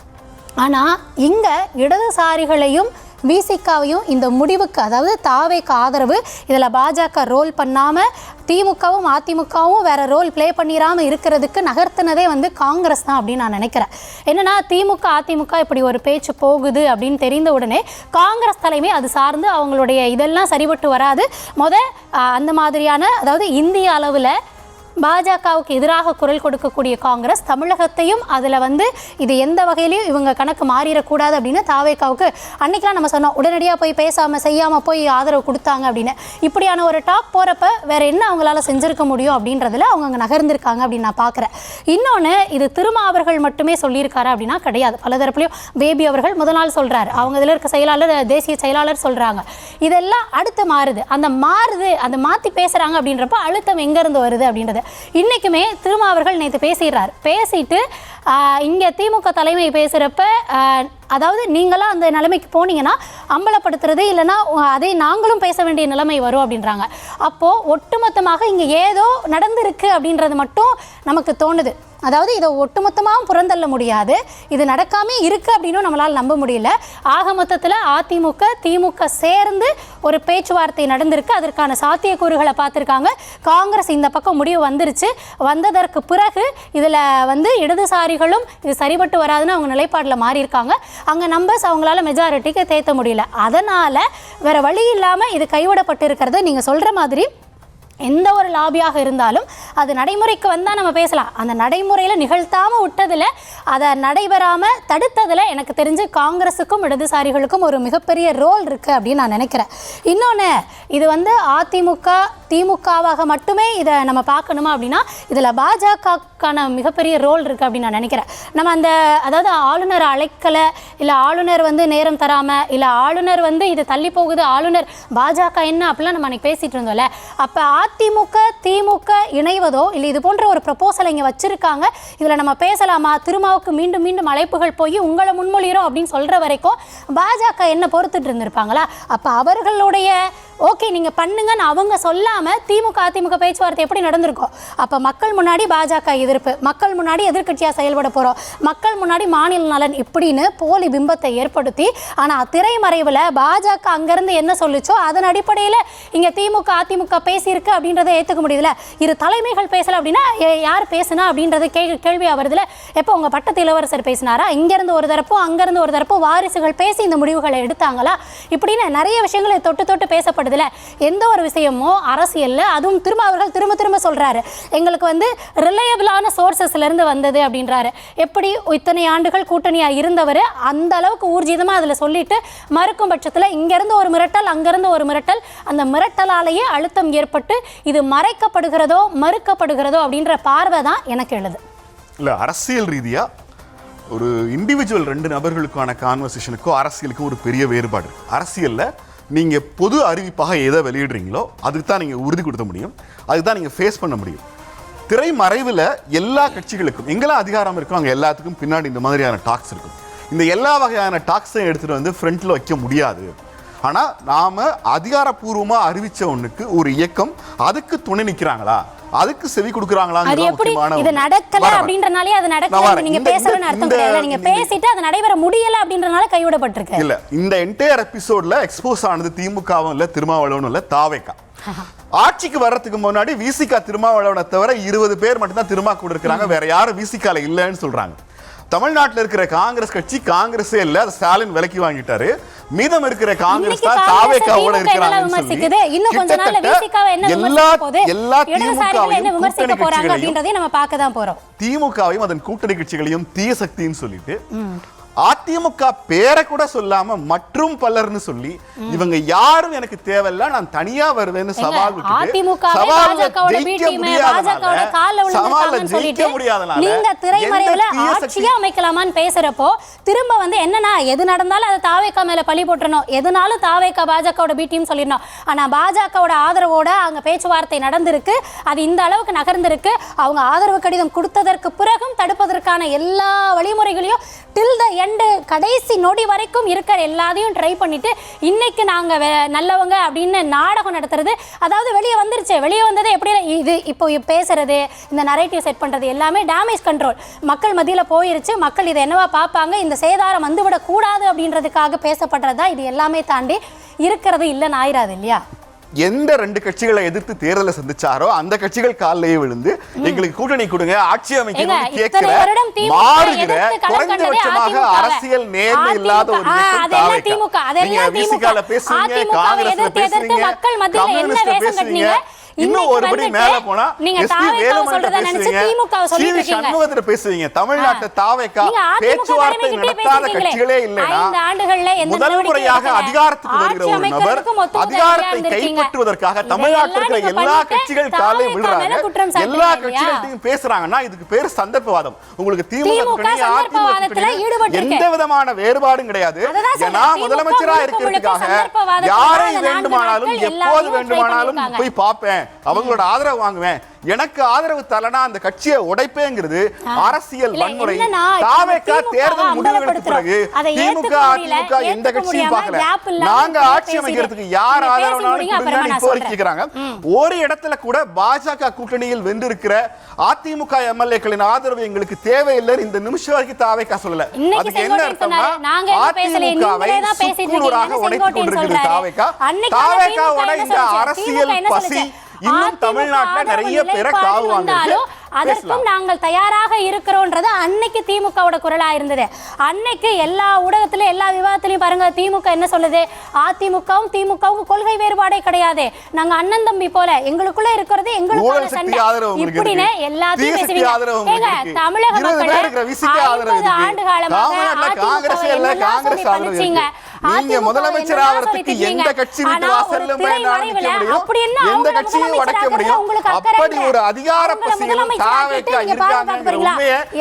S2: ஆனால் இங்கே இடதுசாரிகளையும் விசிகாவையும் இந்த முடிவுக்கு, அதாவது தாவேக்கு ஆதரவு, இதில் பாஜக ரோல் பண்ணாமல் திமுகவும் அதிமுகவும் வேறு ரோல் ப்ளே பண்ணிடாமல் இருக்கிறதுக்கு நகர்த்தினதே வந்து காங்கிரஸ் தான் அப்படின்னு நான் நினைக்கிறேன். என்னென்னா திமுக அதிமுக இப்படி ஒரு பேச்சு போகுது அப்படின்னு தெரிந்த உடனே காங்கிரஸ் தலைமை அது சார்ந்து அவங்களுடைய இதெல்லாம் சரிபட்டு வராது. அந்த மாதிரியான, அதாவது இந்திய அளவில் பாஜகவுக்கு எதிராக குரல் கொடுக்கக்கூடிய காங்கிரஸ் தமிழகத்தையும் அதில் வந்து இது எந்த வகையிலையும் இவங்க கணக்கு மாறிடக்கூடாது அப்படின்னு தாவேக்காவுக்கு அன்றைக்கெலாம் நம்ம சொன்னோம், உடனடியாக போய் பேசாமல் செய்யாமல் போய் ஆதரவு கொடுத்தாங்க அப்படின்னு. இப்படியான ஒரு டாக் போகிறப்ப வேறு என்ன அவங்களால செஞ்சுருக்க முடியும் அப்படின்றதுல அவங்க அங்கே நகர்ந்திருக்காங்க அப்படின்னு நான் பார்க்குறேன். இன்னொன்று, இது திருமாவர்கள் மட்டுமே சொல்லியிருக்காரு அப்படின்னா கிடையாது. பல தரப்புலையும் பேபி அவர்கள் முதல் நாள் சொல்கிறாரு, அவங்க இதில் இருக்க செயலாளர், தேசிய செயலாளர் சொல்கிறாங்க. இதெல்லாம் அடுத்து மாறுது, அந்த மாற்றி பேசுகிறாங்க அப்படின்றப்ப அழுத்தம் எங்கேருந்து வருது அப்படின்றது. இன்றைக்குமே திருமாவர்கள் நேற்று பேசிட்டு இங்கே திமுக தலைமை பேசுகிறப்ப, அதாவது நீங்களாம் அந்த நிலைமைக்கு போனீங்கன்னா அம்பலப்படுத்துறது இல்லைன்னா அதை நாங்களும் பேச வேண்டிய நிலைமை வரும் அப்படின்றாங்க. அப்போது ஒட்டுமொத்தமாக இங்கே ஏதோ நடந்திருக்கு அப்படின்றது மட்டும் நமக்கு தோணுது. அதாவது இதை ஒட்டுமொத்தமாகவும் புறந்தள்ள முடியாது, இது நடக்காமே இருக்குது அப்படின்னு நம்மளால் நம்ப முடியல. ஆக மொத்தத்தில் அதிமுக திமுக சேர்ந்து ஒரு பேச்சுவார்த்தை நடந்திருக்கு, அதற்கான சாத்தியக்கூறுகளை பார்த்துருக்காங்க. காங்கிரஸ் இந்த பக்கம் முடிவு வந்ததற்கு பிறகு இதில் வந்து இடதுசாரிகளும் இது சரிபட்டு வராதுன்னு அவங்க நிலைப்பாட்டில் மாறியிருக்காங்க. அங்கே நம்பர்ஸ் அவங்களால மெஜாரிட்டிக்கு தேத்த முடியல. அதனால் வேறு வழி இல்லாமல் இது கைவிடப்பட்டு இருக்கிறத நீங்கள் சொல்கிற மாதிரி எந்த ஒரு லாபியாக இருந்தாலும் அது நடைமுறைக்கு வந்தால் நம்ம பேசலாம். அந்த நடைமுறையில் நிகழ்த்தாமல் விட்டதில், அதை நடைபெறாமல் தடுத்ததில் எனக்கு தெரிஞ்சு காங்கிரஸுக்கும் இடதுசாரிகளுக்கும் ஒரு மிகப்பெரிய ரோல் இருக்குது அப்படின்னு நான் நினைக்கிறேன். இன்னொன்று, இது வந்து அதிமுக திமுகவாக மட்டுமே இதை நம்ம பார்க்கணுமா அப்படின்னா இதில் பாஜகக்கான மிகப்பெரிய ரோல் இருக்குது அப்படின்னு நான் நினைக்கிறேன். நம்ம அதாவது ஆளுநர் அழைக்கலை, இல்லை ஆளுநர் வந்து நேரம் தராமல், இல்லை ஆளுநர் வந்து இது தள்ளி போகுது, ஆளுநர் பாஜக என்ன அப்படிலாம் நம்ம அன்றைக்கி பேசிகிட்டு இருந்தோம்ல. அப்போ அதிமுக திமுக இணைவதோ இல்லை இது போன்ற ஒரு ப்ரப்போசலை இங்கே வச்சுருக்காங்க, இதில் நம்ம பேசலாமா, திருமாவுக்கு மீண்டும் மீண்டும் அழைப்புகள் போய் உங்களை முன்மொழிகிறோம் அப்படின்னு சொல்கிற வரைக்கும் பாஜக என்ன பொறுத்துட்டு இருந்திருப்பாங்களா? அப்போ அவர்களுடைய ஓகே நீங்கள் பண்ணுங்கன்னு அவங்க சொல்லாமல் திமுக அதிமுக பேச்சுவார்த்தை எப்படி நடந்திருக்கோம்? அப்போ மக்கள் முன்னாடி பாஜக எதிர்ப்பு, மக்கள் முன்னாடி எதிர்க்கட்சியாக செயல்பட போகிறோம், மக்கள் முன்னாடி மாநில நலன் இப்படின்னு போலி பிம்பத்தை ஏற்படுத்தி, ஆனால் திரைமறைவில் பாஜக அங்கேருந்து என்ன சொல்லிச்சோ அதன் அடிப்படையில் இங்கே திமுக அதிமுக பேசியிருக்கு அப்படின்றத ஏற்றுக்க முடியுதுல. இரு தலைமைகள் பேசலை அப்படின்னா யார் பேசுனா அப்படின்றது கேள்வியாக வருதுல. எப்போ உங்கள் பட்டத்து இளவரசர் பேசினாரா? இங்கேருந்து ஒரு தரப்பும் அங்கேருந்து ஒரு தரப்பும் வாரிசுகள் பேசி இந்த முடிவுகளை எடுத்தாங்களா? இப்படின்னு நிறைய விஷயங்களை தொட்டு பேசப்படுது. பேசப்படுதுல, எந்த ஒரு விஷயமோ அரசியல்ல அதுவும் அவர்கள் திரும்ப திரும்ப சொல்றாரு, எங்களுக்கு வந்து ரிலையபிளான சோர்சஸ்ல இருந்து வந்தது அப்படின்றாரு. எப்படி இத்தனை ஆண்டுகள் கூட்டணியா இருந்தவர் அந்த அளவுக்கு ஊர்ஜிதமா அதுல சொல்லிட்டு மறுக்கும் பட்சத்துல இங்க இருந்து ஒரு மிரட்டல், அங்கிருந்து ஒரு மிரட்டல், அந்த மிரட்டலாலேயே அழுத்தம் ஏற்பட்டு இது மறைக்கப்படுகிறதோ மறுக்கப்படுகிறதோ அப்படின்ற பார்வை தான் எனக்கு எழுது.
S1: இல்ல, அரசியல் ரீதியா ஒரு இண்டிவிஜுவல் 2 நபர்களுக்கான கான்வர்சேஷனுக்கும் அரசியலுக்கும் ஒரு பெரிய வேறுபாடு. அரசியல்ல நீங்க பொது அறிவிப்பாக எதை வெளியிடுறீங்களோ அதுக்கு தான் நீங்க உறுதி கொடுக்க முடியும், அதுக்கு தான் நீங்க ஃபேஸ் பண்ண முடியும். திரைமறைவில் எல்லா கட்சிகளுக்கும் எங்கெல்லாம் அதிகாரம் இருக்கும் அங்கே எல்லாத்துக்கும் பின்னாடி இந்த மாதிரியான டாக்ஸ் இருக்கும். இந்த எல்லா வகையான டாக்ஸையும் எடுத்துகிட்டு வந்து ஃப்ரண்ட்டில் வைக்க முடியாது. ஆனால் நாம் அதிகாரப்பூர்வமாக அறிவித்த ஒன்றுக்கு ஒரு இயக்கம் அதுக்கு துணை நிற்கிறாங்களா, அதுக்கு செவி கொடுக்குறாங்களா?
S2: இது நடக்கல அப்படின்றனாலே அது நடக்கல நீங்க பேசலன்னு அர்த்தம் கிடையாது. நீங்க பேசிட்டு அது நடைபெற முடியல அப்படின்றனால கைவிடப்பட்டிருக்கு.
S1: இல்ல, இந்த என்டையர் எபிசோட்ல எக்ஸ்போஸ் ஆனது திமுகவும் இல்ல, திருமாவளவனும் இல்ல, தாவேகா. ஆட்சிக்கு வர்றதுக்கு முன்னாடி விசிகா திருமாவளவனை தவிர 20 பேர் மட்டும் தான் திருமா கூட இருக்கிறாங்க, வேற யாரும் விசிகால இல்லைன்னு சொல்றாங்க. தமிழ்நாட்டில் இருக்கிற காங்கிரஸ் கட்சி காங்கிரஸே இல்ல, ஸ்டாலின் விலைக்கு வாங்கிட்டாரு. மீதம் இருக்கிற காங்கிரஸ் தான் தாவேகாவோட இருக்கிறாங்கன்னு சொல்லி திமுகவையும் அதன் கூட்டணி கட்சிகளையும் தீய சக்தின்னு சொல்லிட்டு அதிமுக பேரை கூட சொல்லாம மற்றும் பலர்னு சொல்லி இவங்க யாரும் எனக்கு தேவையில்ல, நான் தனியா வருவேன்னு சவால் விட்டுட்டு
S2: நீங்க திரைமறைவுல ஆட்சியா அமைக்கலாமான்னு பேசுறப்போ திரும்ப வந்து என்னன்னா எது நடந்தாலும் அதை தாவேகா மேல பழி போட்டுறணும், எதுனாலும் தாவேகா பாஜகவோட பி டீம் சொல்லிடணும். ஆனா பாஜகவோட ஆதரவோட அங்க பேச்சுவார்த்தை நடந்திருக்கு, அது இந்த அளவுக்கு நகர்ந்திருக்கு. அவங்க ஆதரவு கடிதம் கொடுத்ததற்கு பிறகும் தடுப்பதற்கான எல்லா வழிமுறைகளையும் டில் த எண்டு கடைசி நொடி வரைக்கும் இருக்கிற எல்லாத்தையும் ட்ரை பண்ணிட்டு இன்னைக்கு நாங்க நல்லவங்க அப்படின்னு நாடகம் நடத்துறது. அதாவது வெளியே வந்துருச்சு, வெளியே வந்தது எப்படி இது இப்போ பேசுறது, இந்த நரேட்டிவ் செட் பண்றது எல்லாமே டேமேஜ் கண்ட்ரோல் மக்கள் மத்தியில போயிருச்சு. மக்கள் இதை என்னவா பார்ப்பாங்க, இந்த சேதாரம் வந்துவிடக் கூடாது அப்படின்றதுக்காக பேசப்படுறதா இது எல்லாமே தாண்டி இருக்கிறது இல்லைன்னு ஆயிராது இல்லையா?
S1: எந்த 2 கட்சிகளை எதிர்த்து தேர்தலை சந்திச்சாரோ அந்த கட்சிகள் காலையே விழுந்து எங்களுக்கு கூட்டணி கொடுங்க, ஆட்சி அமைக்கணும் கேட்கிற மாறுகிற குறைந்தபட்சமாக அரசியல் நேர்மை இல்லாத ஒரு
S2: திமுக பேசுறீங்க, காங்கிரஸ்ல பேசுறீங்க, கம்யூனிஸ்ட்ல பேசுறீங்க,
S1: இன்னும் ஒருபடி மேல போனா சண்முகத்துல பேசுவீங்க. தமிழ்நாட்டு தாவேகா பேச்சுவார்த்தை நடத்தாத கட்சிகளே இல்லைன்னா முதல் முறையாக அதிகாரத்துக்கு வருகிற ஒரு நபர் அதிகாரத்தை கைப்பற்றுவதற்காக தமிழ்நாட்டில் இருக்கிற எல்லா கட்சிகள் காலை விழுறாங்க, எல்லா கட்சிகள்கிட்டையும் பேசுறாங்கன்னா இதுக்கு பேர் சந்தர்ப்பவாதம். உங்களுக்கு திமுக எந்த விதமான வேறுபாடும் கிடையாது. ஏன்னா முதலமைச்சரா இருக்கிறதுக்காக யாரை வேண்டுமானாலும் எப்போது வேண்டுமானாலும் போய் பார்ப்பேன், அவங்களோட ஆதரவு வாங்குவேன், எனக்கு ஆதரவு தரலனா அந்த கட்சியை உடைப்பேங்கிறது அரசியல் வன்முறை. தாவேகா தேர்தல் முடிவுகளுக்கு பிறகு திமுக அதிமுக எந்த கட்சியும் பார்க்கல, நாங்க ஆட்சி அமைக்கிறதுக்கு யார் ஆதரவு கோரிக்கிறாங்க. ஒரு இடத்துல கூட பாஜக கூட்டணியில் வென்றிருக்கிற அதிமுக எம்எல்ஏக்களின் ஆதரவு எங்களுக்கு தேவையில்லை இந்த நிமிஷம் வரைக்கும் தாவேகா சொல்லல. அதுக்கு என்ன அர்த்தம்னா அதிமுகவை சுக்குநூறாக உடைத்துக் கொண்டிருக்கிறது தாவேகா. தாவேகாவோட இந்த அரசியல் பசி இன்னும் தமிழ்நாட்டுல நிறைய பேரை காவுவாங்க.
S2: அதற்கும் நாங்கள் தயாராக இருக்கிறோம்ன்றது அன்னைக்கு திமுகவோட குரலா இருந்தது. அன்னைக்கு எல்லா ஊடகத்திலும் எல்லா விவாதத்திலையும் பாருங்க, திமுக என்ன சொல்லுது, அதிமுகவும் திமுகவும் கொள்கை வேறுபாடே கிடையாது, நாங்க அண்ணன் தம்பி போல, எங்களுக்குள்ள இருக்கிறது எங்களுக்கான சண்டை இப்படின்னு எல்லாத்தையும் பேசுவீங்க. தமிழக மக்கள் 50 ஆண்டு காலமாக
S1: நீங்க முதலமைச்சர் ஆவறதுக்கு எந்த கட்சி விட்டு வாசல்ல அப்படி என்ன எந்த கட்சியை உடைக்க முடியும்? அப்படி ஒரு அதிகார பசியில் தாவேகா இருக்காங்க.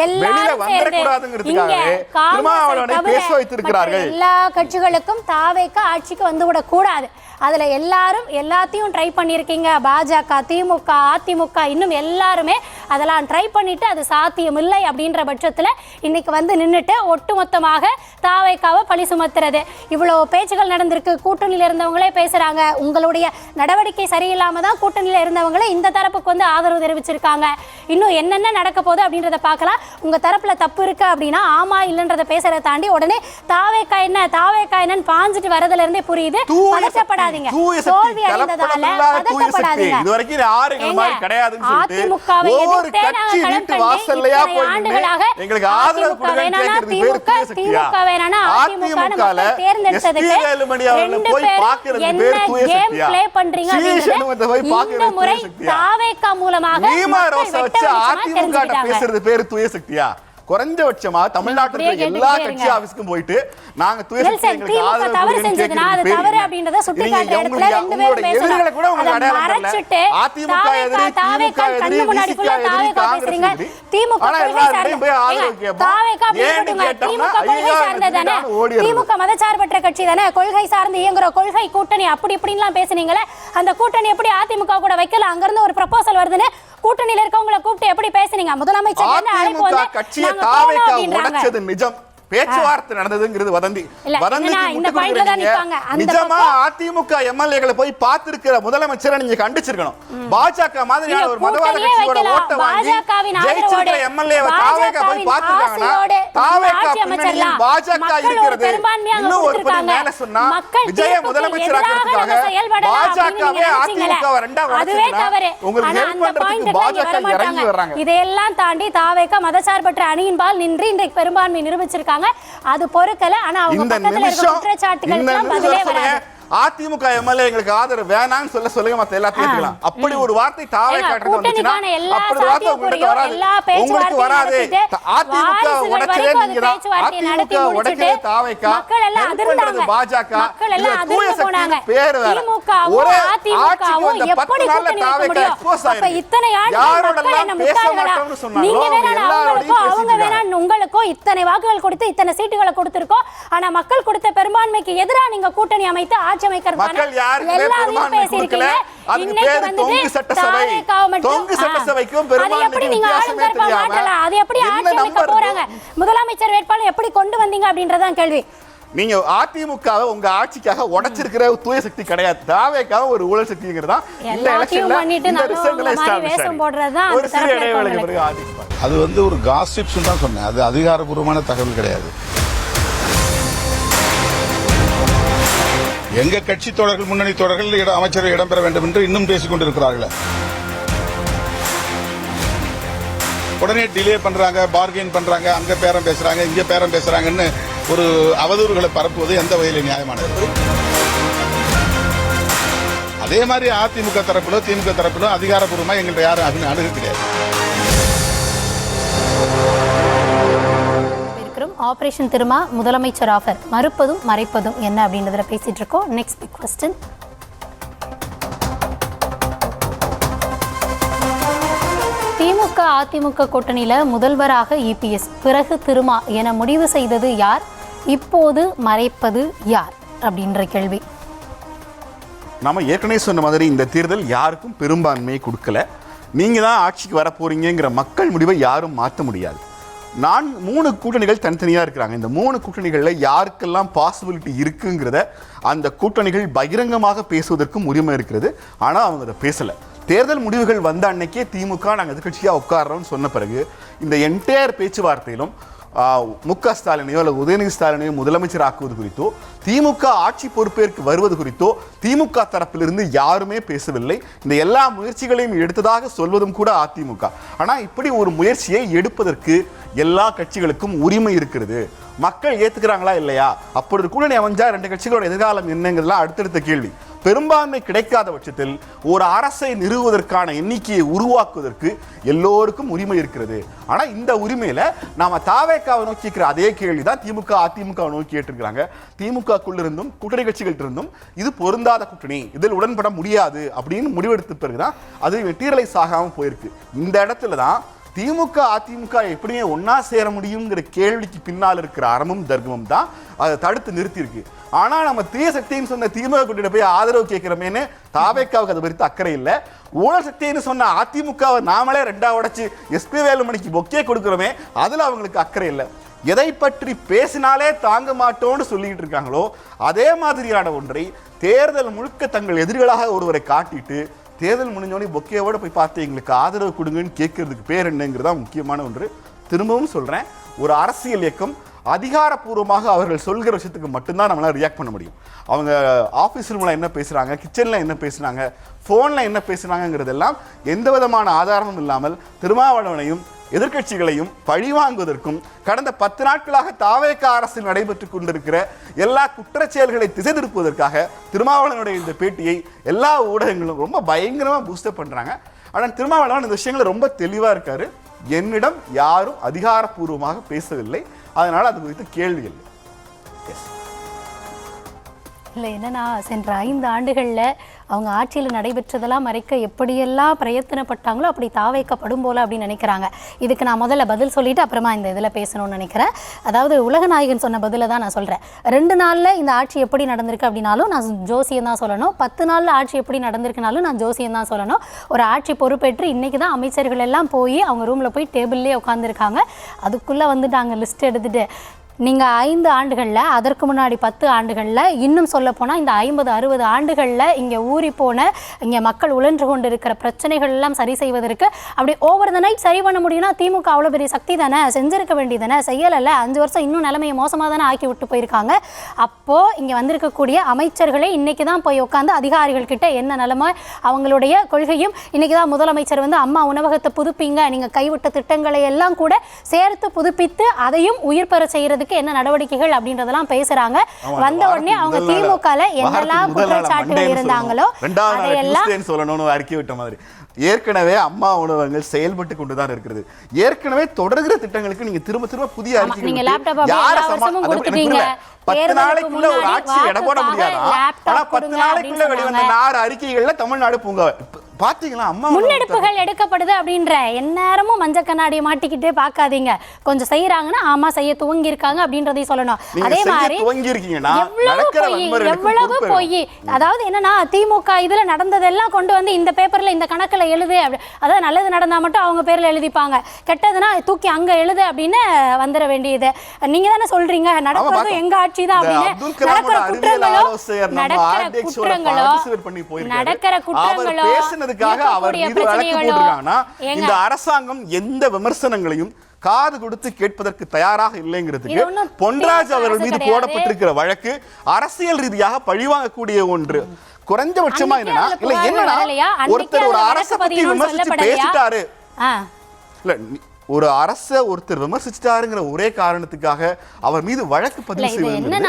S1: வெளியில வந்துடக்கூடாதுங்கிறதுக்காகவே திருமாவளவனை பேச வைத்திருக்கிறார்கள்.
S2: எல்லா கட்சிகளுக்கும் தாவேகா ஆட்சிக்கு வந்துவிடக் கூடாது, அதுல எல்லாரும் எல்லாத்தையும் ட்ரை பண்ணியிருக்கீங்க. பாஜக, திமுக, அதிமுக இன்னும் எல்லாருமே அதெல்லாம் ட்ரை பண்ணிட்டு அது சாத்தியம் இல்லை அப்படின்ற பட்சத்துல இன்னைக்கு வந்து நின்றுட்டு ஒட்டுமொத்தமாக தாவேகாவை பழி சுமத்துறது. இவ்வளவு பேச்சுகள் நடந்திருக்கு, கூட்டணியில் இருந்தவங்களே பேசுறாங்க, உங்களுடைய நடவடிக்கை சரியில்லாம தான் கூட்டணியில் இருந்தவங்களே இந்த தரப்புக்கு வந்து ஆதரவு தெரிவிச்சிருக்காங்க. இன்னும் என்னென்ன நடக்க போகுது அப்படின்றத பார்க்கலாம். உங்க தரப்புல தப்பு இருக்கு அப்படின்னா ஆமா இல்லைன்றத பேசுறதை தாண்டி உடனே தாவேகா என்ன தாவேகா என்னன்னு பாஞ்சிட்டு வரதுல இருந்தே புரியுது. பதற்றப்படாது, பதட்டப்படாதீங்க.
S1: தூய
S2: தோல்வி
S1: சக்தி,
S2: அடைந்ததால
S1: கலப்படமில்லாத தூய சக்தி.
S2: பதட்டப்படாதீங்க.
S1: இதுவரைக்கும் யாரும் எங்களை மாதிரி
S2: ஏங்க,
S1: கிடையாதுன்னு சொல்லிட்டு
S2: அதிமுகவை
S1: ஒவ்வொரு
S2: எதிர்த்தே நாங்க
S1: கட்சி
S2: களம்
S1: வீட்டு
S2: கண்டு
S1: வாசல்லையா
S2: இத்தனை
S1: போய் நின்னு
S2: ஆண்டுகளாக
S1: எங்களுக்கு ஆதரவு
S2: அதிமுக
S1: கொடுங்கன்னு
S2: வேணானா
S1: கேட்கறது பேரு
S2: திமுக,
S1: தூய சக்தியா?
S2: திமுக வேணானா அதிமுக ன்னு
S1: அதிமுகல
S2: மக்கள் தேர்ந்தெடுத்ததுக்கு
S1: எஸ்பி வேலுமணி அவர்களை
S2: ரெண்டு
S1: போய்
S2: பேரும்
S1: பார்க்கிறது
S2: என்ன
S1: பேரு தூய
S2: கேம்
S1: சக்தியா?
S2: ப்ளே பண்றீங்க
S1: சீஷனுவத்தை போய்
S2: அப்படிங்கறது
S1: பார்க்கிறது
S2: இந்த முறை
S1: தூய சக்தியா?
S2: தாவேகா மூலமாக
S1: நீமா
S2: மக்கள்
S1: ரோசா
S2: வெட்ட
S1: வச்சு
S2: வெளிச்சமா
S1: அதிமுக
S2: தெரிஞ்சுக்கிட்டாங்க.
S1: பேசுறது பேரு தூய சக்தியா? குறைஞ்சபட்சமா தமிழ்நாட்டில்
S2: அப்படியே
S1: இருக்க எல்லா
S2: கேட்டுக்கிட்டே
S1: கட்சி
S2: இருங்க.
S1: ஆபீஸ்க்கும் போயிட்டு நாங்க தூய
S2: நெல்சன்,
S1: சக்தி எங்களுக்கு
S2: திமுக
S1: ஆதரவு
S2: தவறு
S1: கொடுங்கன்னு
S2: செஞ்சதுன்னா அது
S1: கேட்கறது
S2: தவறு
S1: பேரு
S2: அப்படின்றத சுட்டிக்காட்டுற
S1: நீங்க
S2: இடத்துல ரெண்டு பேரும்
S1: உங்களுடைய
S2: பேசணும்.
S1: எதிரிகளை கூட உங்களுக்கு
S2: அதை
S1: அடையாளம் தெரியல.
S2: மறைச்சிட்டு
S1: அதிமுக எதிரி,
S2: தாவேகா
S1: திமுக
S2: கண்ணு
S1: எதிரி,
S2: முன்னாடி
S1: விசிக
S2: ஃபுல்லா
S1: எதிரி,
S2: தாவேகா
S1: காங்கிரஸ்
S2: பேசுறீங்க.
S1: எதிரி.
S2: திமுக
S1: ஆனா
S2: கொள்கை
S1: எல்லாரும் போய் ஆதரவு
S2: சார்ந்த
S1: கேட்போம்.
S2: தாவேகா
S1: ஏன்னு
S2: பேசட்டுங்க.
S1: கேட்டோம்னா,
S2: திமுக கொள்கை
S1: ஐயா,
S2: சார்ந்ததானே?
S1: ஓடிடுறது.
S2: திமுக மதச்சார்பற்ற கட்சி தானே, கொள்கை சார்ந்து இயங்குற கொள்கை கூட்டணி அப்படி இப்படின்லாம் பேசுனீங்களே, அந்த கூட்டணி எப்படி அதிமுக கூட வைக்கல? அங்க இருந்து ஒரு ப்ரொபோசல் வருதுன்னு கூட்டணியில இருக்கவங்களை கூப்பிட்டு எப்படி பேசுனீங்க? முதலமைச்சர் என்ன அழைப்பு
S1: அதிமுக
S2: வந்து
S1: கட்சியை
S2: நாங்க
S1: தாவேகா
S2: போனோம் அப்படின்றாங்க.
S1: உடைச்சது நிஜம். பேச்சுவார்த்தை நடந்ததுங்கிறது வதந்தி.
S2: இல்ல,
S1: வதந்திக்கு
S2: என்னன்னா, இந்த
S1: முட்டு
S2: பாயிண்ட்ல தான்
S1: கொடுக்குறீங்க.
S2: நிப்பாங்க. அந்த
S1: நிஜமா
S2: பக்கம்
S1: அதிமுக எம்எல்ஏக்களை போய் பார்த்திருக்கிற முதலமைச்சரை நீங்க கண்டிச்சிருக்கணும். பாஜக மாதிரியான
S2: நீங்க
S1: ஒரு மதவாத
S2: கூட்டணியே
S1: கட்சியோட
S2: வைக்கலாம்.
S1: ஓட்ட வாங்கி
S2: பாஜகவின்
S1: ஜெயிச்சிருக்கிற
S2: ஆதரவோடு,
S1: எம்எல்ஏவை தாவேகா போய் பார்த்திருக்காங்கன்னா
S2: ஆசையோடு
S1: தாவேகா
S2: ஆட்சி
S1: பின்னணியில்
S2: அமைச்சர்லாம்.
S1: பாஜக
S2: மக்கள் ஒரு
S1: இருக்கிறது.
S2: பெரும்பான்மையா அங்க
S1: இன்னும் ஒரு படி
S2: கொடுத்திருக்காங்க.
S1: மேல சொன்னா
S2: மக்கள்
S1: விஜய
S2: தீர்ப்புக்கு
S1: முதலமைச்சராக்கிறதுக்காக
S2: எதிராக நம்ம செயல்படலாம் அப்படின்னு
S1: பாஜகவே
S2: நீங்க நினைச்சீங்களே.
S1: அதிமுகவை ரெண்டா
S2: அதுவே
S1: உடைச்சதுன்னா
S2: தவறு.
S1: உங்களுக்கு
S2: ஆனா
S1: ஹெல்ப்
S2: அந்த
S1: பண்றதுக்கு
S2: பாயிண்ட்ல இங்க
S1: பாஜக
S2: வர
S1: இறங்கி
S2: மாட்டாங்க.
S1: வர்றாங்க.
S2: இதையெல்லாம் தாண்டி தாவேகா மதசார்பற்ற அணியின்பால் நின்று இன்றைக்கு பெரும்பான்மை நிரூபிச்சிருக்காங்க. அது பொறுக்கல. ஆனா அவங்க
S1: இந்த
S2: பக்கத்துல இருக்க
S1: நிமிஷம்
S2: குற்றச்சாட்டுகளுக்கு பதிலே வராது.
S1: அதிமுக எம்எல்ஏ எங்களுக்கு ஆதரவு வேணாம்னு சொல்லுங்க, மத்த எல்லாத்தையும் ஏத்துக்கலாம். அப்படி ஒரு வார்த்தை தாவேகா கிட்ட வந்துச்சுன்னா
S2: கூட்டணிக்கான எல்லா
S1: அப்படி ஒரு வார்த்தை உங்களுக்கு
S2: சாத்தியக்கூறையும்
S1: வராது.
S2: எல்லா
S1: உங்களுக்கு வராது.
S2: பேச்சுவார்த்தையும்
S1: அதிமுக
S2: வாரிசுகள்
S1: உடைச்சதே
S2: வரைக்கும்
S1: நீங்க
S2: அது
S1: தான்.
S2: பேச்சுவார்த்தையை நடத்தி
S1: அதிமுக
S2: முடிச்சிட்டு
S1: உடைச்சதே தாவேகா.
S2: மக்கள் எல்லாம்
S1: help பண்றது
S2: அதிர்ந்தாங்க.
S1: பாஜக.
S2: மக்கள் எல்லாம்
S1: இதுல தூய
S2: அதிர்ந்து போனாங்க.
S1: சக்தின்னு பேரு வேற.
S2: திமுகவும்
S1: ஒரே
S2: அதிமுகவும்
S1: ஆட்சிக்கு வந்த
S2: எப்படி
S1: 10 நாள்ல
S2: கூட்டணி வைக்க
S1: தாவேகா
S2: முடியும்?
S1: expose
S2: அப்ப
S1: ஆயிருக்கு.
S2: இத்தனை ஆண்டுகள் மக்கள்
S1: யாரோடெல்லாம்
S2: என்ன
S1: பேச
S2: முட்டாள்களா?
S1: மாட்டோம்னு சொன்னாங்களோ
S2: நீங்க வேணா
S1: எல்லாரோடையும்
S2: அவங்களுக்கோ அவங்க
S1: பேசிட்டு
S2: வேணா உங்களுக்கோ இத்தனை வாக்குகள் கொடுத்து இத்தனை சீட்டுகளை கொடுத்திருக்கோம். ஆனா மக்கள் கொடுத்த பெரும்பான்மைக்கு எதிராக நீங்க கூட்டணி அமைத்து ஆட்சி அமைக்கிறதுக்கான
S1: மக்கள் யாருக்குமே
S2: எல்லாரையும்
S1: பெரும்பான்மை கொடுக்கல. அதுக்கு
S2: இன்னைக்கு
S1: பேரு
S2: வந்துட்டு
S1: தொங்கு சட்டசபை.
S2: தாவேகாவை மட்டும்
S1: தொங்கு சட்டசபைக்கும்
S2: அது எப்படி
S1: பெரும்பான்மைக்கும்
S2: நீங்க
S1: வித்தியாசமே
S2: ஆளுங்கட்பா
S1: தெரியாம
S2: மாட்டலாம்? அது எப்படி
S1: என்ன
S2: ஆட்சி அமைக்க
S1: நம்பர்
S2: போறாங்க? முதலமைச்சர் வேட்பாளர் எப்படி கொண்டு வந்தீங்க அப்படின்றதான் கேள்வி.
S1: நீங்க அதிமுகவை உங்க ஆட்சிக்காக உடைச்சிருக்கிற தூய சக்தி கிடையாது. தாவேக்காக ஒரு ஊழல் சக்திங்கிறதா இந்த
S2: எல்லாத்தையும்
S1: எலெக்ஷன்ல
S2: பண்ணிட்டு
S1: இந்த
S2: நல்லவங்க
S1: ரிசல்ட்ல
S2: மாதிரி
S1: எஸ்டாப்லிஷ்
S2: வேஷம் போடுறதுதான்
S1: ஒரு
S2: அந்த
S1: சிறிய
S2: தரப்புல
S1: இடைவேளைக்கு
S2: இருக்கவங்களுக்கு.
S1: பிறகு அதிமுக
S6: அது வந்து ஒரு காசிப்ஸ் தான் சொன்னேன். அது அதிகாரப்பூர்வமான தகவல் கிடையாது. எங்க கட்சி தோழர்கள் முன்னணி தோழர்கள் அமைச்சர்கள் இடம்பெற வேண்டும் என்று இன்னும் பேசிக் கொண்டிருக்கிறார்கள். உடனே டிலே பண்றாங்க, பார்கெயின் பண்றாங்க, அங்க பேரம் பேசுறாங்க, இங்க பேரம் பேசுறாங்கன்னு ஒரு அவதூறுகளை பரப்புவது எந்த வகையில் நியாயமானது? அதே மாதிரி அதிமுக தரப்பிலோ திமுக தரப்பிலோ அதிகாரப்பூர்வமா எங்கள்கிட்ட யாரும் அணுகு கிடையாது.
S2: ஆபரேஷன் திருமா முதலமைச்சர் ஆஃபர் மறுப்பதும் மறைப்பதும் என்ன அப்படின்றத பேசிட்டு இருக்கோம். Next big question. DMK AIADMK கூட்டணியில முதல்வராக இபிஎஸ், பிறகு திருமா என முடிவு செய்தது யார்? இப்போது மறைப்பது யார் அப்படின்ற கேள்வி.
S1: நாம ஏற்கனவே சொன்ன மாதிரி இந்த தேர்தல் யாருக்கும் பெரும்பான்மையை கொடுக்கல. நீங்க தான் ஆட்சிக்கு வர போறீங்கிற மக்கள் முடிவை யாரும் மாற்ற முடியாது. 3 கூட்டணிகள் தனித்தனியாக இருக்கிறாங்க. இந்த 3 கூட்டணிகளில் யாருக்கெல்லாம் பாசிபிலிட்டி இருக்குங்கிறத அந்த கூட்டணிகள் பகிரங்கமாக பேசுவதற்கும் உரிமை இருக்கிறது. ஆனால் அவங்க அதை பேசலை. தேர்தல் முடிவுகள் வந்த அன்னைக்கே திமுக நாங்கள் எதிர்கட்சியாக உட்கார்றோம்னு சொன்ன பிறகு இந்த என்டையர் பேச்சுவார்த்தையிலும் முக ஸ்டாலினையோ அல்லது உதயநிதி ஸ்டாலினையோ முதலமைச்சர் ஆக்குவது குறித்தோ திமுக ஆட்சி பொறுப்பேற்க வருவது குறித்தோ திமுக தரப்பிலிருந்து யாருமே பேசவில்லை. இந்த எல்லா முயற்சிகளையும் எடுத்ததாக சொல்வதும் கூட அதிமுக. ஆனால் இப்படி ஒரு முயற்சியை எடுப்பதற்கு எல்லா கட்சிகளுக்கும் உரிமை இருக்கிறது. மக்கள் ஏத்துக்கிறாங்களா இல்லையா? அப்பொழுது கூட்டணி அமைஞ்சா 2 கட்சிகளோட எதிர்காலம் என்னங்கிறதுலாம் அடுத்தடுத்த கேள்வி. பெரும்பான்மை கிடைக்காத பட்சத்தில் ஒரு அரசை நிறுவுவதற்கான எண்ணிக்கையை உருவாக்குவதற்கு எல்லோருக்கும் உரிமை இருக்கிறது. ஆனா இந்த உரிமையில நாம தாவேக்காவை நோக்கி இருக்கிற அதே கேள்விதான் திமுக அதிமுக நோக்கி கேட்டிருக்கிறாங்க. திமுகக்குள்ள இருந்தும் கூட்டணி கட்சிகள் இருந்தும் இது பொருந்தாத கூட்டணி, இதில் உடன்பட முடியாது அப்படின்னு முடிவெடுத்த பிறகுதான் அது வெற்றியலை சாகாம போயிருக்கு. இந்த இடத்துல தான் திமுக அதிமுக எப்படியே ஒன்னா சேர முடியுங்கிற கேள்விக்கு பின்னால் இருக்கிற அறமும் தர்க்கமும் தான் அதை தடுத்து நிறுத்தி இருக்கு. ஆனா நம்ம தீய சக்தின்னு சொன்ன திமுக கூட்டணி போய் ஆதரவு கேட்கிறோமேன்னு தாவேக்காவுக்கு அது குறித்து அக்கறை இல்லை. ஊழல் சக்தின்னு சொன்ன அதிமுகவை நாமளே 2ஆ உடைச்சு எஸ்பி வேலுமணிக்கு பொக்கே கொடுக்கிறோமே அதுல அவங்களுக்கு அக்கறை இல்லை. எதை பற்றி பேசினாலே தாங்க மாட்டோம்னு சொல்லிட்டு இருக்காங்களோ அதே மாதிரியான ஒன்றை தேர்தல் முழுக்க தங்கள் எதிரிகளாக ஒருவரை காட்டிட்டு தேர்தல் முடிஞ்சோடனே பொக்கேவோட போய் பார்த்து எங்களுக்கு ஆதரவு கொடுங்கன்னு கேட்கறதுக்கு பேர் என்னங்கிறதா முக்கியமான ஒன்று. திரும்பவும் சொல்றேன், ஒரு அரசியல் இயக்கம் அதிகாரப்பூர்வமாக அவர்கள் சொல்கிற விஷயத்துக்கு மட்டும்தான் நம்மளால ரியாக்ட் பண்ண முடியும். அவங்க ஆஃபீஸ் ரூமில் என்ன பேசுகிறாங்க, கிச்சனில் என்ன பேசுகிறாங்க, ஃபோனில் என்ன பேசுகிறாங்கிறதெல்லாம் எந்த விதமான ஆதாரமும் இல்லாமல் திருமாவளவனையும் எதிர்க்கட்சிகளையும் பழிவாங்குவதற்கும் கடந்த 10 நாட்களாக தாவேக அரசில் நடைபெற்றுக் கொண்டிருக்கிற எல்லா குற்றச்செயல்களை திசை திருப்புவதற்காக திருமாவளவனுடைய இந்த பேட்டியை எல்லா ஊடகங்களும் ரொம்ப பயங்கரமாக பூஸ்டப் பண்ணுறாங்க. ஆனால் திருமாவளவன் இந்த விஷயங்கள் ரொம்ப தெளிவாக இருக்காரு. என்னிடம் யாரும் அதிகாரப்பூர்வமாக பேசவில்லை, அதனால் அது குறித்து கேள்வி இல்லை.
S2: இல்லை, என்னன்னா சென்ற 5 ஆண்டுகளில் அவங்க ஆட்சியில் நடைபெற்றதெல்லாம் மறைக்க எப்படியெல்லாம் பிரயத்தனப்பட்டாங்களோ அப்படி தாவைக்கப்படும் போல அப்படின்னு நினைக்கிறாங்க. இதுக்கு நான் முதல்ல பதில் சொல்லிட்டு அப்புறமா இந்த இதில் பேசணும்னு நினைக்கிறேன். அதாவது உலகநாயகன் சொன்ன பதில தான் நான் சொல்கிறேன். 2 நாளில் இந்த ஆட்சி எப்படி நடந்திருக்கு அப்படின்னாலும் நான் ஜோசியம் தான் சொல்லணும். 10 நாளில் ஆட்சி எப்படி நடந்திருக்குனாலும் நான் ஜோசியம் தான் சொல்லணும். ஒரு ஆட்சி பொறுப்பேற்று இன்றைக்கி தான் அமைச்சர்கள் எல்லாம் போய் அவங்க ரூமில் போய் டேபிள்லேயே உட்காந்துருக்காங்க. அதுக்குள்ளே வந்துட்டாங்க லிஸ்ட் எடுத்துகிட்டு. நீங்கள் 5 ஆண்டுகளில், அதற்கு முன்னாடி 10 ஆண்டுகளில், இன்னும் சொல்லப்போனால் இந்த 50-60 ஆண்டுகளில் இங்கே ஊறி போன இங்கே மக்கள் உழன்று கொண்டு இருக்கிற பிரச்சனைகள் எல்லாம் சரி செய்வதற்கு அப்படி ஓவர் த நைட் சரி பண்ண முடியும்னா திமுக அவ்வளோ பெரிய சக்தி தானே, செஞ்சிருக்க வேண்டியதானே, செய்யலை. 5 வருஷம் இன்னும் நிலைமையை மோசமாக தானே ஆக்கி விட்டு போயிருக்காங்க. அப்போது இங்கே வந்திருக்கக்கூடிய அமைச்சர்களே இன்றைக்கி தான் போய் உட்காந்து அதிகாரிகள் கிட்ட என்ன நிலைமை, அவங்களுடைய கொள்கையும் இன்றைக்கி தான் முதலமைச்சர் வந்து அம்மா உணவகத்தை புதுப்பிங்க, நீங்கள் கைவிட்ட திட்டங்களை எல்லாம் கூட சேர்த்து புதுப்பித்து அதையும் உயிர் பெற செய்யறதுக்கு என்ன நடவடிக்கைகள் அப்படின்றதெல்லாம் பேசுறாங்க. வந்த உடனே அவங்க திமுகல என்னெல்லாம் குற்றச்சாட்டுகள் இருந்தாங்களோ அதையெல்லாம்
S1: சொல்லணும்னு அறிக்கை விட்ட மாதிரி ஏற்கனவே அம்மா உணவகங்கள் செயல்பட்டு கொண்டுதான் இருக்கிறது. ஏற்கனவே தொடர்கிற திட்டங்களுக்கு நீங்க திரும்ப புதிய அறிக்கைகள் 10 நாளைக்குள்ள ஒரு ஆட்சி எடை போட முடியாதா? ஆனா 10 நாளைக்குள்ள வெளிவந்த 4 அறிக்கைகள்ல தமிழ்நாடு பூங்கா பாத்தீங்களா அம்மா
S2: முன்னெடுப்புகள் எடுக்கப்படுது அப்படின்ற எந்நேரமும் மஞ்சள் கண்ணாடியை மாட்டிக்கிட்டே பார்க்காதீங்க. கொஞ்சம் செய்யறாங்கன்னா ஆமா செய்ய துவங்கி இருக்காங்க அப்படின்றதையும் சொல்லணும். அதே மாதிரி எவ்வளவு போய் அதாவது என்னன்னா திமுக இதுல நடந்ததெல்லாம் கொண்டு வந்து இந்த பேப்பர்ல இந்த கணக்குல எழுது, அதாவது நல்லது நடந்தா மட்டும் அவங்க பேர்ல எழுதிப்பாங்க, கெட்டதுன்னா தூக்கி அங்க எழுது அப்படின்னு வந்துட வேண்டியது. நீங்க தானே சொல்றீங்க நடக்கிறது எங்க ஆட்சி தான் அப்படின்னு. நடக்கிற குற்றங்களோ
S1: அவர் மீது வழக்கு போட்டிருக்காங்கன்னா இந்த அரசாங்கம் எந்த விமர்சனங்களையும் காது கொடுத்து கேட்பதற்கு தயாராக இல்லைங்கிறதுக்கு பொன்ராஜ் அவர்கள் மீது போடப்பட்டிருக்கிற வழக்கு அரசியல் ரீதியாக பழிவாங்கக்கூடிய ஒன்று. குறைஞ்சபட்சமா என்னன்னா ஒருத்தர் ஒரு அரசை பத்தி விமர்சிச்சு பேசிட்டாரு, இல்ல ஒரு அரச ஒருத்தர் விமர்சிச்சிட்டாருங்கிற ஒரே காரணத்துக்காக அவர் மீது வழக்கு பதிவு செய்வது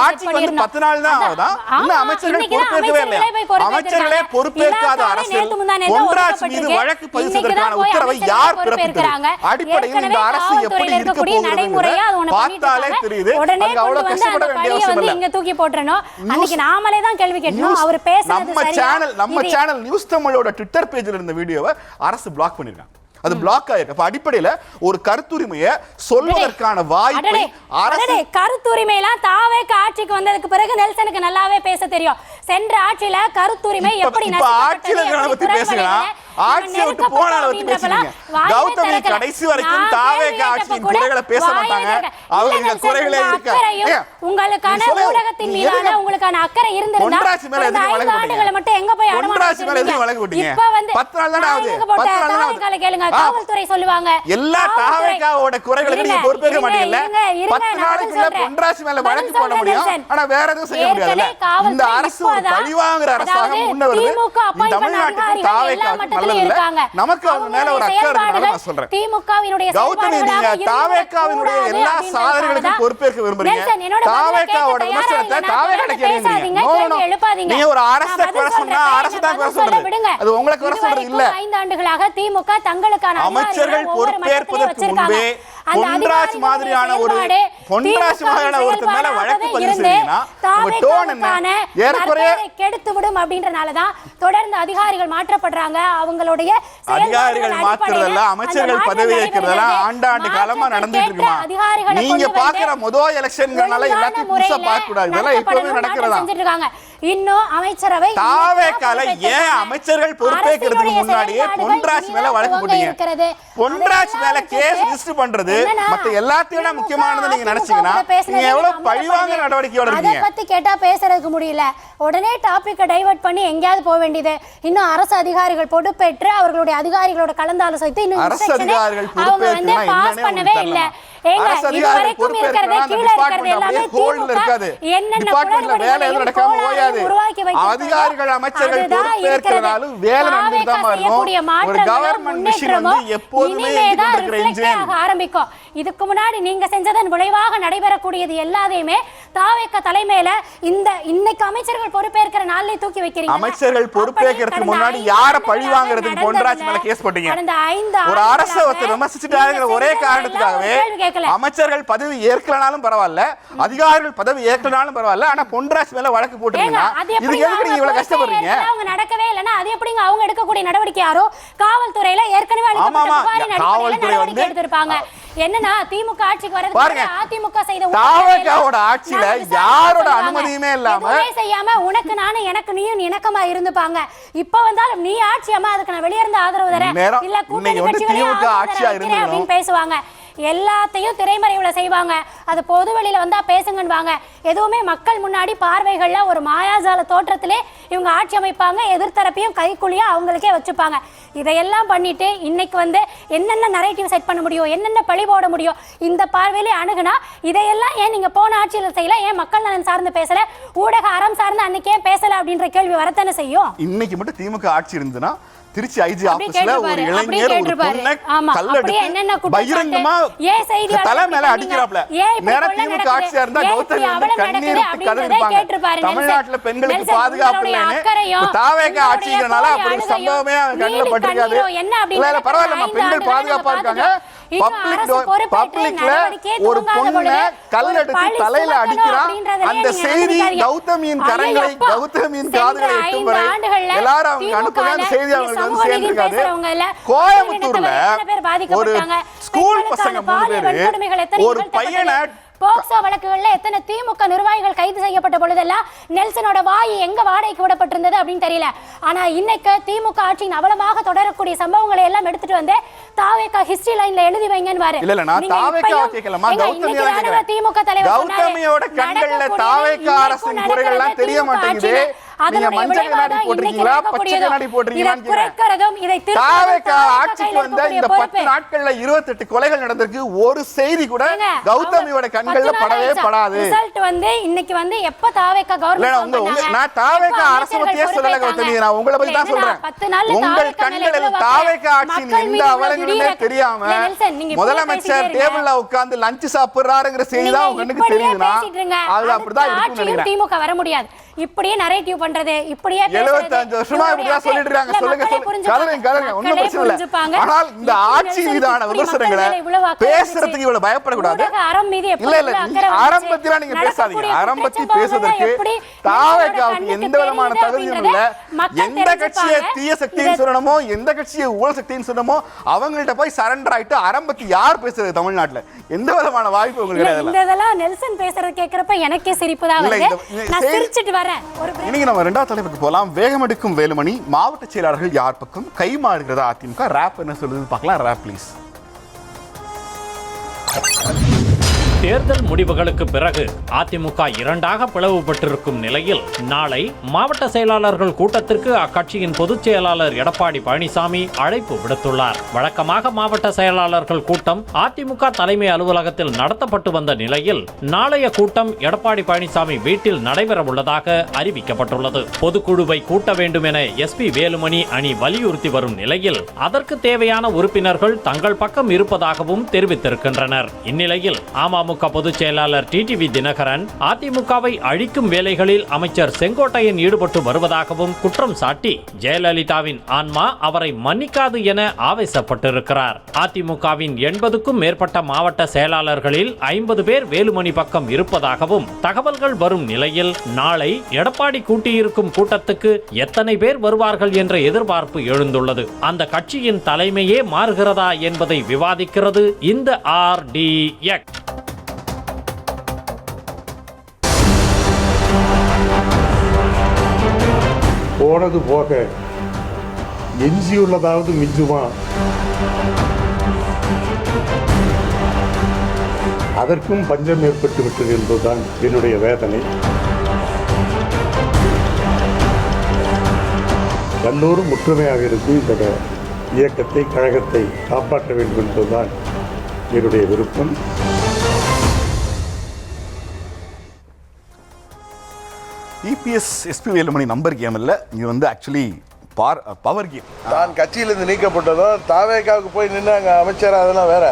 S1: ஆட்சிக்கு வந்து 10 நாள் தான் ஆகுதா? இன்னும் அமைச்சர்கள் பொறுப்பேற்கவே இல்லையா? அமைச்சர்களே பொறுப்பேற்காத அரசியல் பொன்ராஜ் மீது வழக்கு பதிவு செய்வதற்கான உத்தரவை யார் பிறப்பித்தது? அடிப்படையில் இந்த அரசு எப்படி இருக்க போகுது பார்த்தாலே தெரியுது. அவ்வளவு கஷ்டப்பட வேண்டிய அவசியம் இல்லை.
S2: இங்க தூக்கி போட்டுறணும். அன்னைக்கு நாமளே தான் கேள்வி கேட்டோம். அவர் பேசுறது
S1: நம்ம சேனல் நியூஸ் தமிழோட ட்விட்டர் பேஜ்ல இருந்த வீடியோவை அரசு பிளாக் பண்ணிருக்காங்க. அது பிளாக் ஆயிருக்கு. அப்ப அடிப்படையில ஒரு கருத்துரிமையை சொல்வதற்கான வாய்ப்பை அரசு
S2: கருத்துரிமையெல்லாம் தாவேக ஆட்சிக்கு வந்ததுக்கு பிறகு நெல்சனுக்கு நல்லாவே பேச தெரியும். சென்ற ஆட்சியில கருத்துரிமை எப்படி
S1: ஆட்சியை போனால பத்தி பேசுறீங்க. கௌதமி கடைசி வரைக்கும் தாவேக ஆட்சியின் குறைகளை பேச மாட்டாங்க. அவங்க குறைகளே இருக்கு.
S2: உங்களுக்கான ஊடகத்தின் மீதான உங்களுக்கான அக்கறை இருந்திருந்தா
S1: பொன்ராஜ் மேல எதுக்கு வழக்கு போட்டீங்க?
S2: மட்டும் எங்க போய்
S1: பொன்ராஜ் மேல எதுக்கு வழக்கு போட்டீங்க?
S2: இப்ப வந்து
S1: 10 நாள் தான ஆகுது. 10 நாள் தான் ஆகுது.
S2: கேளுங்க, காவல்துறை சொல்லுவாங்க
S1: எல்லா தாவேகாவோட குறைகளுக்கு நீங்க பொறுப்பேற்க மாட்டீங்கல்ல. 10 நாளுக்குள்ள பொன்ராஜ் மேல வழக்கு போட முடியும். ஆனா வேற எதுவும் செய்ய முடியாதுல்ல. இந்த அரசு ஒரு பழிவாங்குற அரசாங்கம் முன்ன வருது. இந்த தமிழ்நாட்டுக்கு தாவேகா நல்லதில்ல. நமக்கு அவங்க மேல ஒரு அக்கறை இருக்கனால நான் சொல்றேன்.
S2: திமுகவினுடைய
S1: கௌதமி நீங்க தாவேகாவினுடைய எல்லா சாதனைகளுக்கும் பொறுப்பேற்க விரும்புறீங்க. தாவேகாவோட விமர்சனத்தை தாவேகாட்ட கேளுங்க. நீங்க ஒரு அரசை குறை சொன்னா அரசு தான் குறை சொல்றது. அது உங்களுக்கு குறை சொல்றது இல்ல.
S2: 5 ஆண்டுகளாக திமுக தங்களுக்கான
S1: அமைச்சர்கள் பொறுப்பேற்பதற்கு முன்பே பொன்ராஜ் மாதிரியான ஒருத்தர் மேல வழக்கு பதிவு செய்யறீங்கன்னா உங்க டோன் என்ன? ஏறக்குறைய
S2: கெடுத்து விடும் அப்படின்றனாலதான் தொடர்ந்து அதிகாரிகள் மாற்றப்படுறாங்க. அவங்களுடைய
S1: அதிகாரிகள் மாற்றுறதெல்லாம் அமைச்சர்கள் பதவி ஏற்கிறதெல்லாம் ஆண்டாண்டு காலமா நடந்துட்டு இருக்குமா? நீங்க பாக்குற முதல் எலெக்ஷன்களால எல்லாத்தையும் புதுசா பார்க்க கூடாது. இதெல்லாம் எப்பவுமே நடக்கிறதா?
S2: இன்னும் அமைச்சரவை
S1: தாவேகால ஏன் அமைச்சர்கள் பொறுப்பேற்கிறதுக்கு முன்னாடியே பொன்ராஜ் மேல வழக்கு போட்டீங்க? பொன்ராஜ் மேல கேஸ் ரிஜிஸ்டர் பண்றது மத்த எல்லாத்தையும் முக்கியமானது நீங்க நினைச்சீங்கன்னா நீங்க எவ்வளவு பழிவாங்க நடவடிக்கையோட இருக்கீங்க.
S2: அதை பத்தி கேட்டா பேசுறதுக்கு முடியல. உடனே டாபிக்கை டைவர்ட் பண்ணி எங்கேயாவது போக வேண்டியது. இன்னும் அரசு அதிகாரிகள் பொறுப்பேற்று அவர்களுடைய அதிகாரிகளோட கலந்தாலோசித்து இன்னும்
S1: அரசு அதிகாரிகள் பொறுப்பேற்று பாஸ் பண்ணவே இல்லை.
S2: ஏங்க,
S1: அரசு
S2: இது
S1: அதிகாரிகள்
S2: வரைக்கும் இருக்கிறது,
S1: பொறுப்பேற்கலாம், அந்த
S2: கீழே இருக்கிறது
S1: டிபார்ட்மெண்ட்
S2: எல்லாமே
S1: அப்படியே ஹோல்ட்ல
S2: திமுக
S1: இருக்காது.
S2: என்னென்ன
S1: டிபார்ட்மெண்ட்ல வேலை எதுவும்
S2: குளறுபடிகளையும்
S1: நடக்காம
S2: கோளாறையும்
S1: ஓயாது.
S2: உருவாக்கி வைத்திருக்காரோ,
S1: அதிகாரிகள் அமைச்சர்கள்
S2: அதுதான்
S1: பொறுப்பேற்கிறனாலும்
S2: இருக்கிறது.
S1: வேலை நடந்துட்டு தான்
S2: தாவேக்கா செய்யக்கூடிய
S1: இருக்கும். ஒரு
S2: மாற்றங்களும்
S1: கவர்மெண்ட் மிஷின் வந்து
S2: முன்னேற்றமும்
S1: எப்போதுமே
S2: இனிமேதான்
S1: இருக்கிற
S2: reflect
S1: இன்ஜின்.
S2: ஆக ஆரம்பிக்கும். இதுக்கு முன்னாடி நீங்க செஞ்சதன் விளைவாக நடைபெறக்கூடியது எல்லாத்தையுமே தாவேக்கா தலைமையில இன்னைக்கு அமைச்சர்கள் பொறுப்பேற்கிற நாள்ல தூக்கி வைக்கிறீங்க.
S1: அமைச்சர்கள் பொறுப்பேற்கிறதுக்கு முன்னாடி யார பழி வாங்குறதுக்கு பொன்ராஜ் மேல கேஸ் போட்டீங்க. ஒரு அரசு ஒருத்தர் விமர்சிச்சுட்டாங்கிற ஒரே காரணத்துக்காகவே அமைச்சர்கள் பதவி ஏற்கலனாலும் பரவாயில்ல, அதிகாரிகள் பதவி ஏற்கலனாலும் பரவாயில்ல, ஆனா பொன்ராஜ் மேல வழக்கு போட்டுருக்கீங்க. இதுக்கு எதுக்கு நீங்க இவ்வளவு கஷ்டப்படுறீங்க?
S2: அவங்க நடக்கவே இல்லைன்னா அது எப்படிங்க அவங்க எடுக்கக்கூடிய நடவடிக்கை? யாரோ காவல்துறையில ஏற்கனவே காவல்துறை வந்து எடுத்திருப்பாங்க. என்னன்னா திமுக ஆட்சிக்கு வரது
S1: பாருங்க,
S2: அதிமுக செய்த
S1: தாவேக்காவோட ஆட்சியில யாரோட அனுமதியுமே இல்லாம
S2: செய்யாம உனக்கு நானும் எனக்கு நீயும் இணக்கமா இருந்துப்பாங்க. இப்ப வந்தாலும் நீ ஆட்சி அம்மா அதுக்கு நான் வெளிய இருந்து ஆதரவு தரேன் இல்ல கூட்டணி கட்சிகளே ஆட்சியா இருந்து அப்படின்னு பேசுவாங்க. எல்லாத்தையும் திரைமறைவுல செய்வாங்க. அது பொது வெளியில வந்தா பேசுங்கன்னுவாங்க. எதுவுமே மக்கள் முன்னாடி பார்வைகள்ல ஒரு மாயாஜால தோற்றத்திலே இவங்க ஆட்சி அமைப்பாங்க. எதிர்த்தரப்பையும் கைக்குள்ளியா அவங்களுக்கே வச்சுப்பாங்க. இதையெல்லாம் பண்ணிட்டு இன்னைக்கு வந்து என்னென்ன நரேட்டிவ் செட் பண்ண முடியும், என்னென்ன பழி போட முடியும், இந்த பார்வையிலே அணுகுனா இதையெல்லாம் ஏன் நீங்க போன ஆட்சியில் செய்யல, ஏன் மக்கள் நலன் சார்ந்து பேசல, ஊடக அறம் சார்ந்து அன்னைக்கே பேசல அப்படின்ற கேள்வி வரத்தானே செய்யும்.
S1: இன்னைக்கு மட்டும் திமுக ஆட்சி இருந்துன்னா திருச்சி ஐஜி ஆபீஸ்ல ஒரு இளைஞர் ஒரு பொண்ணை கல்லெடுத்து பகிரங்கமா தலை மேல அடிக்கிறாப்ல. நேரா திமுக ஆட்சியா இருந்தா கௌதமி வந்து கண்ணீர் விட்டு கதறிப்பாங்க. தமிழ்நாட்டுல பெண்களுக்கு பாதுகாப்பு இல்லைன்னு தாவேக்கா ஆட்சிக்கிறனால அப்படி ஒரு சம்பவமே கண்ணுல பட்டிருக்காது. இல்ல பரவாயில்லம்மா, பெண்கள் பாதுகாப்பா இருக்காங்க. பப்ளிக்ல ஒரு பொண்ணை கல்லெடுத்து தலையில அடிக்கிறான். அந்த செய்தி கௌதமியின் கரங்களை கௌதமியின் காதுகளை எட்டும் வரை எல்லாரும் அவங்க அனுப்புங்க. அந்த செய்தி அவங்க கோயம்புத்தூர்ல ஒரு ஸ்கூல் பசங்க 3 பேரு ஒரு பையனை
S2: போக்சோ வழக்குகள்ல எத்தனை திமுக நிர்வாகிகள் கைது செய்யப்பட்ட பொழுதெல்லாம் நெல்சனோட வாய் எங்க வாடகைக்கு விடப்பட்டிருந்தது அப்படின்னு தெரியல. ஆனா இன்னைக்கு திமுக ஆட்சியின் அவலமாக தொடரக்கூடிய சம்பவங்களை எல்லாம் எடுத்துட்டு வந்து தாவேக்கா ஹிஸ்டரி லைன்ல எழுதி வைங்கன்னு.
S1: இல்ல நான் தாவேக்கா கேட்கலமா,
S2: திமுக தலைவர்
S1: கௌதமியோட கண்கள்ல தாவேக்கா அரசின் குறைகள் எல்லாம் தெரிய மாட்டேங்குது. நீங்க மஞ்சள் கண்ணாடி போட்டுறீங்களா, பச்சை கண்ணாடி போட்டுறீங்களான்னு கேக்குறேன். தாவேக்கா ஆட்சிக்கு வந்த இந்த 10 நாட்கள்ல 28 கொலைகள் நடந்திருக்கு. ஒரு செய்தி கூட கௌதமியோட கண்கள்ல படவே படாது.
S2: ரிசல்ட் வந்து இன்னைக்கு வந்து எப்ப தாவேக்கா கவர்மெண்ட்
S1: நான் தாவேக்கா அரசு பத்தியே சொல்லல கௌதமி, நான் உங்களை பத்தி தான் சொல்றேன். உங்கள் கண்களில் தாவேக்கா ஆட்சியின் எந்த அவலங்களுமே தெரியாம முதலமைச்சர் டேபிள்ல உட்கார்ந்து லஞ்ச் சாப்பிடுறாருங்கிற செய்தி தான் உங்க கண்ணுக்கு தெரியுதுன்னா அது அப்படிதான் இருக்கும்னு நினைக்கிறேன்.
S2: திமுக வர முடியாது. இப்படியே நரேட்டிவ் பண்றது, இப்படியே
S1: 75 வருஷமா இப்படியா சொல்லிட்டு இருக்காங்க. சொல்லுங்க கலருங்க ஒண்ணும் பிரச்சனை இல்ல. ஆனால் இந்த ஆட்சி மீதான விமர்சனங்களை பேசுறதுக்கு இவ்வளவு பயப்படக்கூடாது. இல்ல ஆரம்பத்தில நீங்க பேசாதீங்க. ஆரம்பத்தில் பேசுவதற்கு தாவேக்காவுக்கு எந்த விதமான தகுதியும் இல்ல. எந்த கட்சியை தீய சக்தின்னு சொல்லணுமோ, எந்த கட்சியை ஊழல் சக்தின்னு சொல்லணுமோ அவங்கள்ட்ட போய் சரண்டர் ஆயிட்டு ஆரம்பத்தில் யார் பேசுறது தமிழ்நாட்டுல? எந்த விதமான வாய்ப்பு உங்களுக்கு கிடையாது.
S2: இதெல்லாம் நெல்சன் பேசுறது கேக்குறப்ப எனக்கே சிரிப்பு தான் வருது. நான் சிரிச்சிட்டு வரேன்.
S1: இன்னைக்கு நம்ம 2வது தலைப்புக்கு போலாம். வேகமெடுக்கும் வேலுமணி, மாவட்ட செயலாளர்கள் யார் பக்கம், கைமாறுகிறதா அதிமுக, ராப் என்ன சொல்லுது பார்க்கலாம். Rap please.
S3: தேர்தல் முடிவுகளுக்கு பிறகு அதிமுக 2ஆக பிளவுபட்டிருக்கும் நிலையில் நாளை மாவட்ட செயலாளர்கள் கூட்டத்திற்கு அக்கட்சியின் பொதுச் செயலாளர் எடப்பாடி பழனிசாமி அழைப்பு விடுத்துள்ளார். வழக்கமாக மாவட்ட செயலாளர்கள் கூட்டம் அதிமுக தலைமை அலுவலகத்தில் நடத்தப்பட்டு வந்த நிலையில் நாளைய கூட்டம் எடப்பாடி பழனிசாமி வீட்டில் நடைபெற உள்ளதாக அறிவிக்கப்பட்டுள்ளது. பொதுக்குழுவை கூட்ட வேண்டும் என எஸ்பி வேலுமணி அணி வலியுறுத்தி வரும் நிலையில் அதற்கு தேவையான உறுப்பினர்கள் தங்கள் பக்கம் இருப்பதாகவும் தெரிவித்திருக்கின்றனர். இந்நிலையில் அமமுக பொதுச் செயலாளர் டிடிவி தினகரன் அதிமுகவை அழிக்கும் வேலைகளில் அமைச்சர் செங்கோட்டையன் ஈடுபட்டு வருவதாகவும் குற்றம் சாட்டி ஜெயலலிதாவின் ஆன்மா அவரை மன்னிக்காது என ஆவேசப்பட்டிருக்கிறார். அதிமுகவின் 80க்கும் மேற்பட்ட மாவட்ட செயலாளர்களில் 50 பேர் வேலுமணி பக்கம் இருப்பதாகவும் தகவல்கள் வரும் நிலையில் நாளை எடப்பாடி கூட்டியிருக்கும் கூட்டத்துக்கு எத்தனை பேர் வருவார்கள் என்ற எதிர்பார்ப்பு எழுந்துள்ளது. அந்த கட்சியின் தலைமையே மாறுகிறதா என்பதை விவாதிக்கிறது இந்த RDX.
S9: போனது போக எஞ்சியுள்ளதாவது மிஞ்சுமா? அதற்கும் பஞ்சம் ஏற்பட்டு விட்டது என்பதுதான் என்னுடைய வேதனை. எல்லோரும் ஒற்றுமையாக இருந்து இந்த இயக்கத்தை, கழகத்தை காப்பாற்ற வேண்டும் என்பதுதான் என்னுடைய விருப்பம்.
S1: EPS SP Velumani number game இல்லை, இது வந்து ஆக்சுவலி பவர் கேம்.
S10: தான் கட்சியிலிருந்து நீக்கப்பட்டதும் தாவேக்காவுக்கு போய் நின்று அங்கே அமைச்சர் அதெல்லாம் வேற.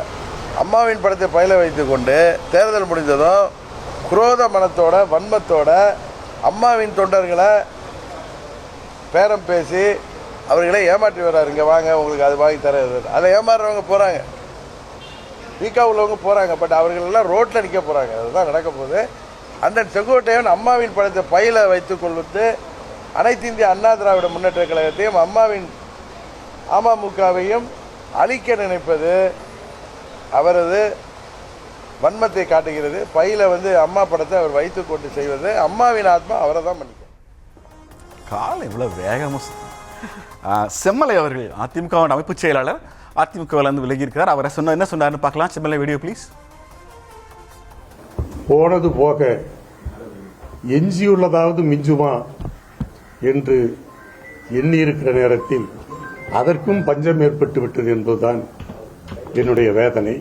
S10: அம்மாவின் படத்தை பயில வைத்துக்கொண்டு தேர்தல் முடிந்ததும் குரோத மனத்தோட வன்மத்தோட அம்மாவின் தொண்டர்களை பேரம் பேசி அவர்களை ஏமாற்றி வர்றாரு. இங்கே வாங்க உங்களுக்கு அது வாங்கி தர, அதில் ஏமாறுறவங்க போகிறாங்க, வீக்காக உள்ளவங்க போகிறாங்க. பட் அவர்களெல்லாம் ரோட்டில் நிற்க போகிறாங்க. அதுதான் நடக்க போகுது. அண்ணன் செங்கோட்டையன் அம்மாவின் படத்தை பையில வைத்துக் கொள்வது அனைத்து இந்திய அண்ணா திராவிட முன்னேற்ற கழகத்தையும் அம்மாவின் அமமுகவையும் அழிக்க நினைப்பது அவரது வன்மத்தை காட்டுகிறது. பையில வந்து அம்மா படத்தை அவர் வைத்துக் கொண்டு செய்வது அம்மாவின் ஆத்மா அவரை தான் பண்ணிக்கும்.
S1: காலம் இவ்வளோ வேகமாக செம்மலை அவர்கள் அதிமுகவின் அமைப்பு செயலாளர் அதிமுகவிலிருந்து விலகி இருக்கிறார். அவரை என்ன சொன்னார்னு பார்க்கலாம். Semmalai video please.
S9: போனது போக எஞ்சியுள்ளதாவது மிஞ்சுமா என்று எண்ணியிருக்கிற நேரத்தில் அதற்கும் பஞ்சம் ஏற்பட்டு விட்டது என்பதுதான் என்னுடைய வேதனை.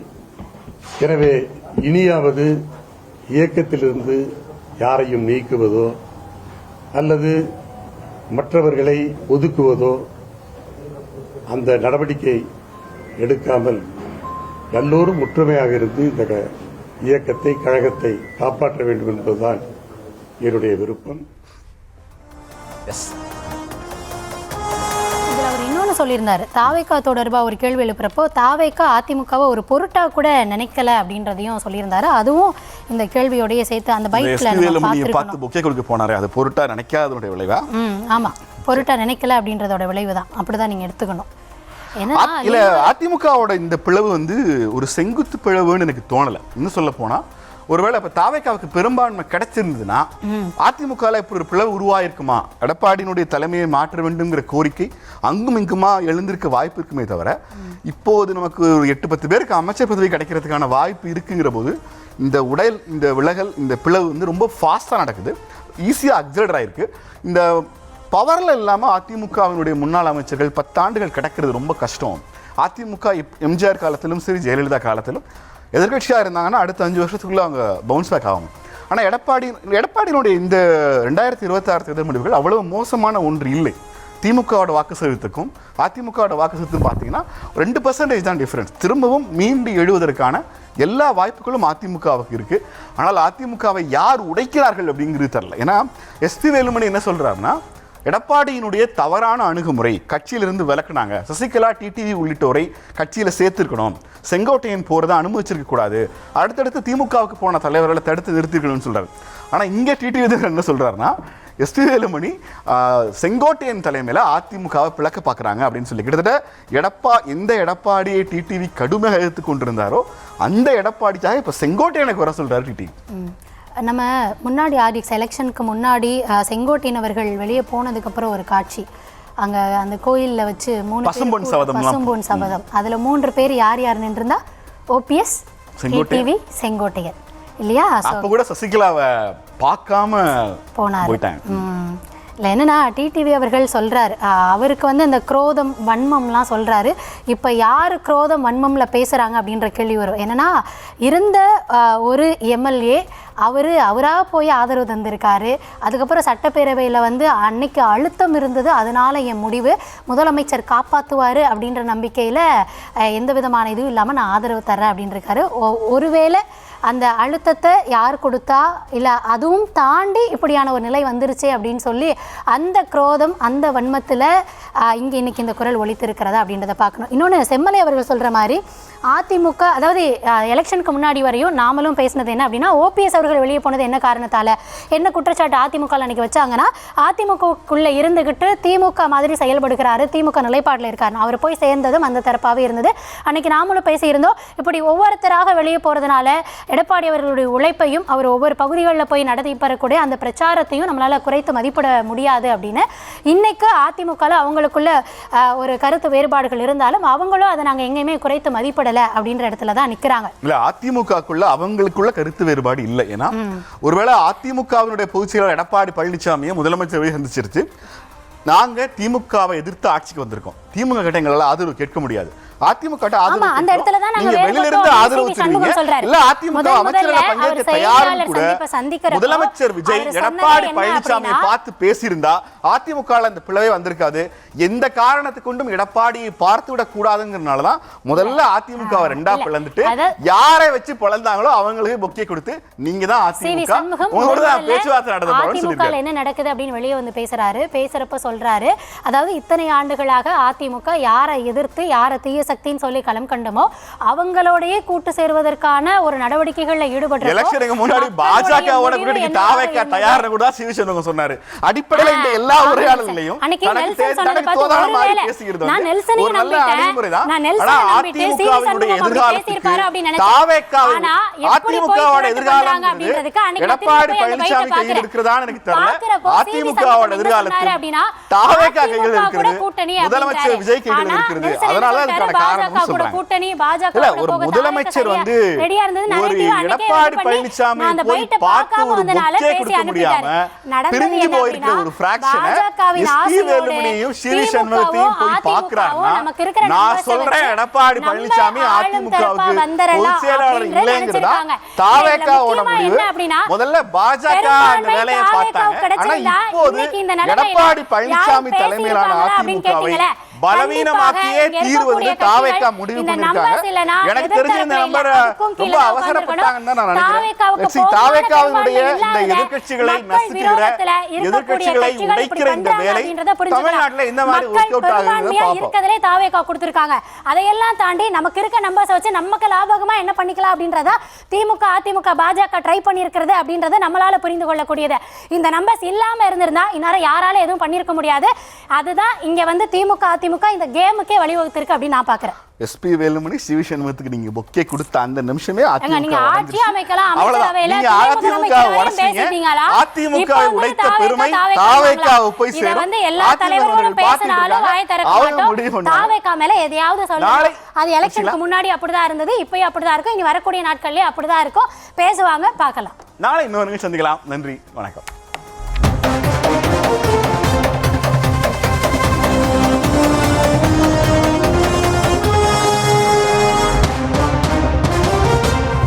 S9: எனவே இனியாவது இயக்கத்திலிருந்து யாரையும் நீக்குவதோ அல்லது மற்றவர்களை ஒதுக்குவதோ அந்த நடவடிக்கை எடுக்காமல் எல்லோரும் ஒற்றுமையாக இருந்து இந்த இயக்கத்தை கழகத்தை காப்பாற்ற வேண்டும் என்பதுதான் என்னுடைய விருப்பம்.
S2: இதில் அவர் இன்னொன்று சொல்லியிருந்தார். தாவேக்கா தொடர்பாக ஒரு கேள்வி எழுப்புறப்போ தாவேக்கா அதிமுகவை ஒரு பொருட்டா கூட நினைக்கல அப்படின்றதையும் சொல்லியிருந்தாரு. அதுவும் இந்த கேள்வியோடய சேர்த்து அந்த பைக்ல
S1: பார்த்து புக்கே கொடுக்க போனாரு. அது பொருட்டா நினைக்காதனுடைய விளைவா?
S2: ஆமா, பொருட்டா நினைக்கல அப்படின்றதோட விளைவு தான். அப்படிதான் நீங்க எடுத்துக்கணும்.
S1: இல்ல, அதிமுகவோட இந்த பிளவு வந்து ஒரு செங்குத்து பிளவுன்னு எனக்கு தோணல. இன்னும் சொல்ல போனா ஒருவேளை இப்ப தாவேக்காவுக்கு பெரும்பான்மை கிடைச்சிருந்ததுன்னா அதிமுகவில் இப்படி ஒரு பிளவு உருவாயிருக்குமா? எடப்பாடியினுடைய தலைமையை மாற்ற வேண்டும்ங்கிற கோரிக்கை அங்கும் இங்குமா எழுந்திருக்க வாய்ப்பு இருக்குமே தவிர, இப்போது நமக்கு ஒரு 8-10 பேருக்கு அமைச்சர் பதவி கிடைக்கிறதுக்கான வாய்ப்பு இருக்குங்கிற போது இந்த விலகல், இந்த பிளவு வந்து ரொம்ப ஃபாஸ்டா நடக்குது, ஈஸியா அக்ஸலரேட் ஆயிருக்கு. இந்த பவரில் இல்லாமல் அதிமுகவினுடைய முன்னாள் அமைச்சர்கள் 10 ஆண்டுகள் கிடக்கிறது ரொம்ப கஷ்டம். அதிமுக எம்ஜிஆர் காலத்திலும் சரி, ஜெயலலிதா காலத்திலும் எதிர்கட்சியாக இருந்தாங்கன்னா அடுத்த 5 வருஷத்துக்குள்ளே அவங்க பவுன்ஸ் பேக் ஆகும். ஆனால் எடப்பாடியினுடைய இந்த 2026 தேர்தல் முடிவுகள் அவ்வளவு மோசமான ஒன்று இல்லை. திமுகவோட வாக்கு சதவீதத்துக்கும் அதிமுகவோட வாக்கு சதவீதத்துக்கும் பார்த்தீங்கன்னா 2% தான் டிஃப்ரென்ஸ். திரும்பவும் மீண்டு எழுவதற்கான எல்லா வாய்ப்புகளும் அதிமுகவுக்கு இருக்கு. ஆனால் அதிமுகவை யார் உடைக்கிறார்கள் அப்படிங்கிறது தெரியல. ஏன்னா எஸ்பி வேலுமணி என்ன சொல்றாருன்னா, எடப்பாடியினுடைய தவறான அணுகுமுறை, கட்சியிலிருந்து விலக்குனாங்க, சசிகலா டிடிவி உள்ளிட்டோரை கட்சியில் சேர்த்திருக்கணும், செங்கோட்டையன் போறதை அனுமதிச்சிருக்க கூடாது, அடுத்தடுத்து திமுகவுக்கு போன தலைவர்களை தடுத்து நிறுத்திருக்கணும்னு சொல்றாரு. ஆனால் இங்கே டிடிவி என்ன சொல்றாருன்னா, எஸ்பி வேலுமணி செங்கோட்டையன் தலைமையில் அதிமுகவை பிளக்க பார்க்குறாங்க அப்படின்னு சொல்லி கிட்டத்தட்ட எந்த எடப்பாடியை டிடிவி கடுமையாக எடுத்து கொண்டிருந்தாரோ அந்த எடப்பாடிக்காக இப்போ செங்கோட்டையனுக்கு வர சொல்றாரு டிடிவி.
S2: நம்ம முன்னாடி ஆர்டிஎக்ஸ் எலெக்ஷனுக்கு முன்னாடி செங்கோட்டையன் அவர்கள் வெளியே போனதுக்கப்புறம் ஒரு காட்சி, அங்கே அந்த கோயிலில் வச்சு 3 பசும்பொன் சபதம், அதில் 3 பேர் யார் யார் நின்றுருந்தா? ஓபிஎஸ், டிடிவி, செங்கோட்டையன் இல்லையா?
S1: அப்போ கூட சசிகலாவை பார்க்காம
S2: போனார். இல்லை, என்னன்னா டிடிவி அவர்கள் சொல்கிறார், அவருக்கு வந்து இந்த குரோதம் வன்மம்லாம் சொல்கிறாரு. இப்போ யார் குரோதம் வன்மமில் பேசுகிறாங்க அப்படின்ற கேள்வி வரும். என்னன்னா இருந்த ஒரு எம்எல்ஏ அவராக போய் ஆதரவு தந்திருக்காரு. அதுக்கப்புறம் சட்டப்பேரவையில் வந்து அன்னைக்கு அழுத்தம் இருந்தது, அதனால என் முடிவு முதலமைச்சர் காப்பாற்றுவார் அப்படின்ற நம்பிக்கையில் எந்த விதமான இதுவும் இல்லாமல் நான் ஆதரவு தர்றேன் அப்படின்றிருக்காரு. ஒருவேளை அந்த அழுத்தத்தை யார் கொடுத்தா, இல்லை அதுவும் தாண்டி இப்படியான ஒரு நிலை வந்துருச்சு அப்படின்னு சொல்லி அந்த குரோதம், அந்த வன்மத்தில் இன்னைக்கு இந்த குரல் ஒலித்திருக்கிறதா அப்படின்றத பார்க்கணும். இன்னொன்று, செம்மலை அவர்கள் சொல்கிற மாதிரி அதிமுக, அதாவது எலெக்ஷனுக்கு முன்னாடி வரையும் நாமளும் பேசினது என்ன அப்படின்னா, ஓபிஎஸ் அவர்கள் வெளியே போனது என்ன காரணத்தால், என்ன குற்றச்சாட்டு அதிமுக அன்றைக்கி வச்சாங்கன்னா, அதிமுகக்குள்ளே இருந்துக்கிட்டு திமுக மாதிரி செயல்படுகிறாரு, திமுக நிலைப்பாட்டில் இருக்காரு. அவர் போய் சேர்ந்ததும் அந்த தரப்பாகவே இருந்தது. அன்றைக்கி நாமளும் பேசியிருந்தோம். இப்படி ஒவ்வொருத்தராக வெளியே போகிறதுனால எடப்பாடி அவர்களுடைய உழைப்பையும் அவர் ஒவ்வொரு பகுதிகளில் போய் நடத்தி பெறக்கூடிய அந்த பிரச்சாரத்தையும் நம்மளால் குறைத்து மதிப்பிட முடியாது அப்படின்னு. இன்னைக்கு அதிமுகவில் அவங்களுக்குள்ள ஒரு கருத்து வேறுபாடுகள் இருந்தாலும் அவங்களும் அதை நாங்கள் எங்கேயுமே குறைத்து மதிப்பிடலை அப்படின்ற இடத்துல தான் நிற்கிறாங்க.
S1: இல்லை, அதிமுகக்குள்ள அவங்களுக்குள்ள கருத்து வேறுபாடு இல்லை. ஏன்னா ஒருவேளை அதிமுகவினுடைய பொதுச் செயலாளர் எடப்பாடி பழனிசாமியை முதலமைச்சர் சந்திச்சிருச்சு, நாங்க திமுகவை எதிர்த்து ஆட்சிக்கு வந்திருக்கோம். திமுக கிட்ட எங்களால ஆதரவு கேட்க முடியாது. அதிமுக
S2: அந்த இடத்துல தான் நாங்க
S1: வெளியில இருந்து ஆதரவு சொல்றீங்க. இல்ல அதிமுக அமைச்சர்களை பங்கேற்க தயாரும் கூட முதலமைச்சர் விஜய் எடப்பாடி பழனிசாமியை பார்த்து பேசியிருந்தா அதிமுக அந்த பிளவே வந்திருக்காது. எந்த காரணத்தை கொண்டும் எடப்பாடியை பார்த்து விட கூடாதுங்கிறதுனாலதான் முதல்ல அதிமுக ரெண்டா பிளந்துட்டு யாரை வச்சு பிளந்தாங்களோ அவங்களுக்கு பொக்கே கொடுத்து நீங்க தான் அதிமுக உங்களோட பேச்சுவார்த்தை
S2: நடத்த என்ன நடக்குது அப்படின்னு வெளியே வந்து பேசுறப்ப சொல்றாரு, அதாவது இத்தனை ஆண்டுகளாக அதிமுக யாரை எதிர்த்து யாரை தீய சக்தின்னு சொல்லி களம் கண்டமோ அவங்களோடயே கூட்டு சேருவதற்கான ஒரு நடவடிக்கைகள்ல ஈடுபட்டு
S1: எலெக்ஷனுக்கு முன்னாடி பாஜகவோட கூட்டணி தாவேக தயார்னு கூட சிவசேனன் சொன்னாரு. அடிப்படையில் இந்த எல்லா உரையாடல்களையும்
S2: நான் நெல்சனையும் நம்பிட்டேன். நான் நெல்சனை நம்பிட்டு சிவசேனன் பேசியிருப்பாரு அப்படின்னு நினைச்சேன். ஆனா
S1: அதிமுகவோட எதிர்காலம் எடப்பாடி பழனிசாமி கையில் இருக்கிறதான்னு எனக்கு தெரியல. அதிமுகவோட எதிர்காலத்தில்
S2: அப்படின்னா
S1: தாவேக கையில் இருக்கிறது, முதலமைச்சர் விஜய் கையில் இருக்கிறது. அதனால அதுக்கான முதலமைச்சர் வந்து ஒரு எடப்பாடி பழனிசாமி போய் பார்த்து ஒரு பொக்கே கொடுக்க முடியாம பிரிஞ்சு போயிருக்கிற ஒரு பிராக்ஷனை எஸ்பி வேலுமணியையும் ஸ்ரீ சண்முகத்தையும் போய் பார்க்கறாங்கன்னா நான் சொல்றேன் எடப்பாடி பழனிசாமி அதிமுகவுக்கு பொதுச் செயலாளர் இல்லைங்கிறதா தாவேகாவோட முடிவு. முதல்ல பாஜக அந்த வேலையை பார்த்தாங்க. ஆனா இப்போது எடப்பாடி பழனிசாமி தலைமையிலான அதிமுகவை பலவீனமாக்கியே தீர்வதற்கு தாவேகா முடிவு பண்ணிருக்காங்க. எனக்கு தெரிஞ்ச இந்த நம்பர் ரொம்ப அவசரப்பட்டாங்கன்னு தான் நான் நினைக்கிறேன். தாவேகாவினுடைய இந்த எதிர்க்கட்சிகளை நசுக்குகிற, எதிர்க்கட்சிகளை உடைக்கிற இந்த வேலை தமிழ்நாட்டுல இந்த மாதிரி ஒர்க் அவுட் ஆகுதுன்னு
S2: தாவேகா கொடுத்திருக்காங்க. அதையெல்லாம் தாண்டி நமக்கு இருக்க நம்பர்ஸ் வச்சு நமக்கு லாபகமா என்ன பண்ணிக்கலாம் அப்படின்றத திமுக அதிமுக பாஜக ட்ரை பண்ணியிருக்கிறது அப்படின்றத நம்மளால புரிந்து கொள்ளக்கூடியது. இந்த நம்பர்ஸ் இல்லாம இருந்திருந்தா இந்நேரம் யாரால எதுவும் பண்ணிருக்க முடியாது. அதுதான் இங்க வந்து திமுக அதிமுக இந்த கேமுக்கே வழிவகுத்திருக்கு அப்படின்னு நான் பாக்குறேன்.
S1: எஸ்பி வேலுமணி சிவசண்முகத்துக்கு நீங்க பொக்கே கொடுத்த அந்த நிமிஷமே
S2: நீங்க ஆட்சி அமைக்கலாம்,
S1: அதிமுக உடைத்த பெருமை தாவேகாவுக்கு போய் சேரும்.
S2: வந்து எல்லா தலைவர்களும் பேசினாலும் வாயை திறக்க மாட்டோம். தாவேகா மேல எதையாவது சொல்லணும். அது எலெக்ஷனுக்கு முன்னாடி அப்படிதான் இருந்தது, இப்பயும் அப்படிதான் இருக்கும், இனி வரக்கூடிய நாட்கள்லயே அப்படிதான் இருக்கும். பேசுவாங்க, பார்க்கலாம்.
S1: நாளை இன்னொரு சந்திக்கலாம். நன்றி, வணக்கம்.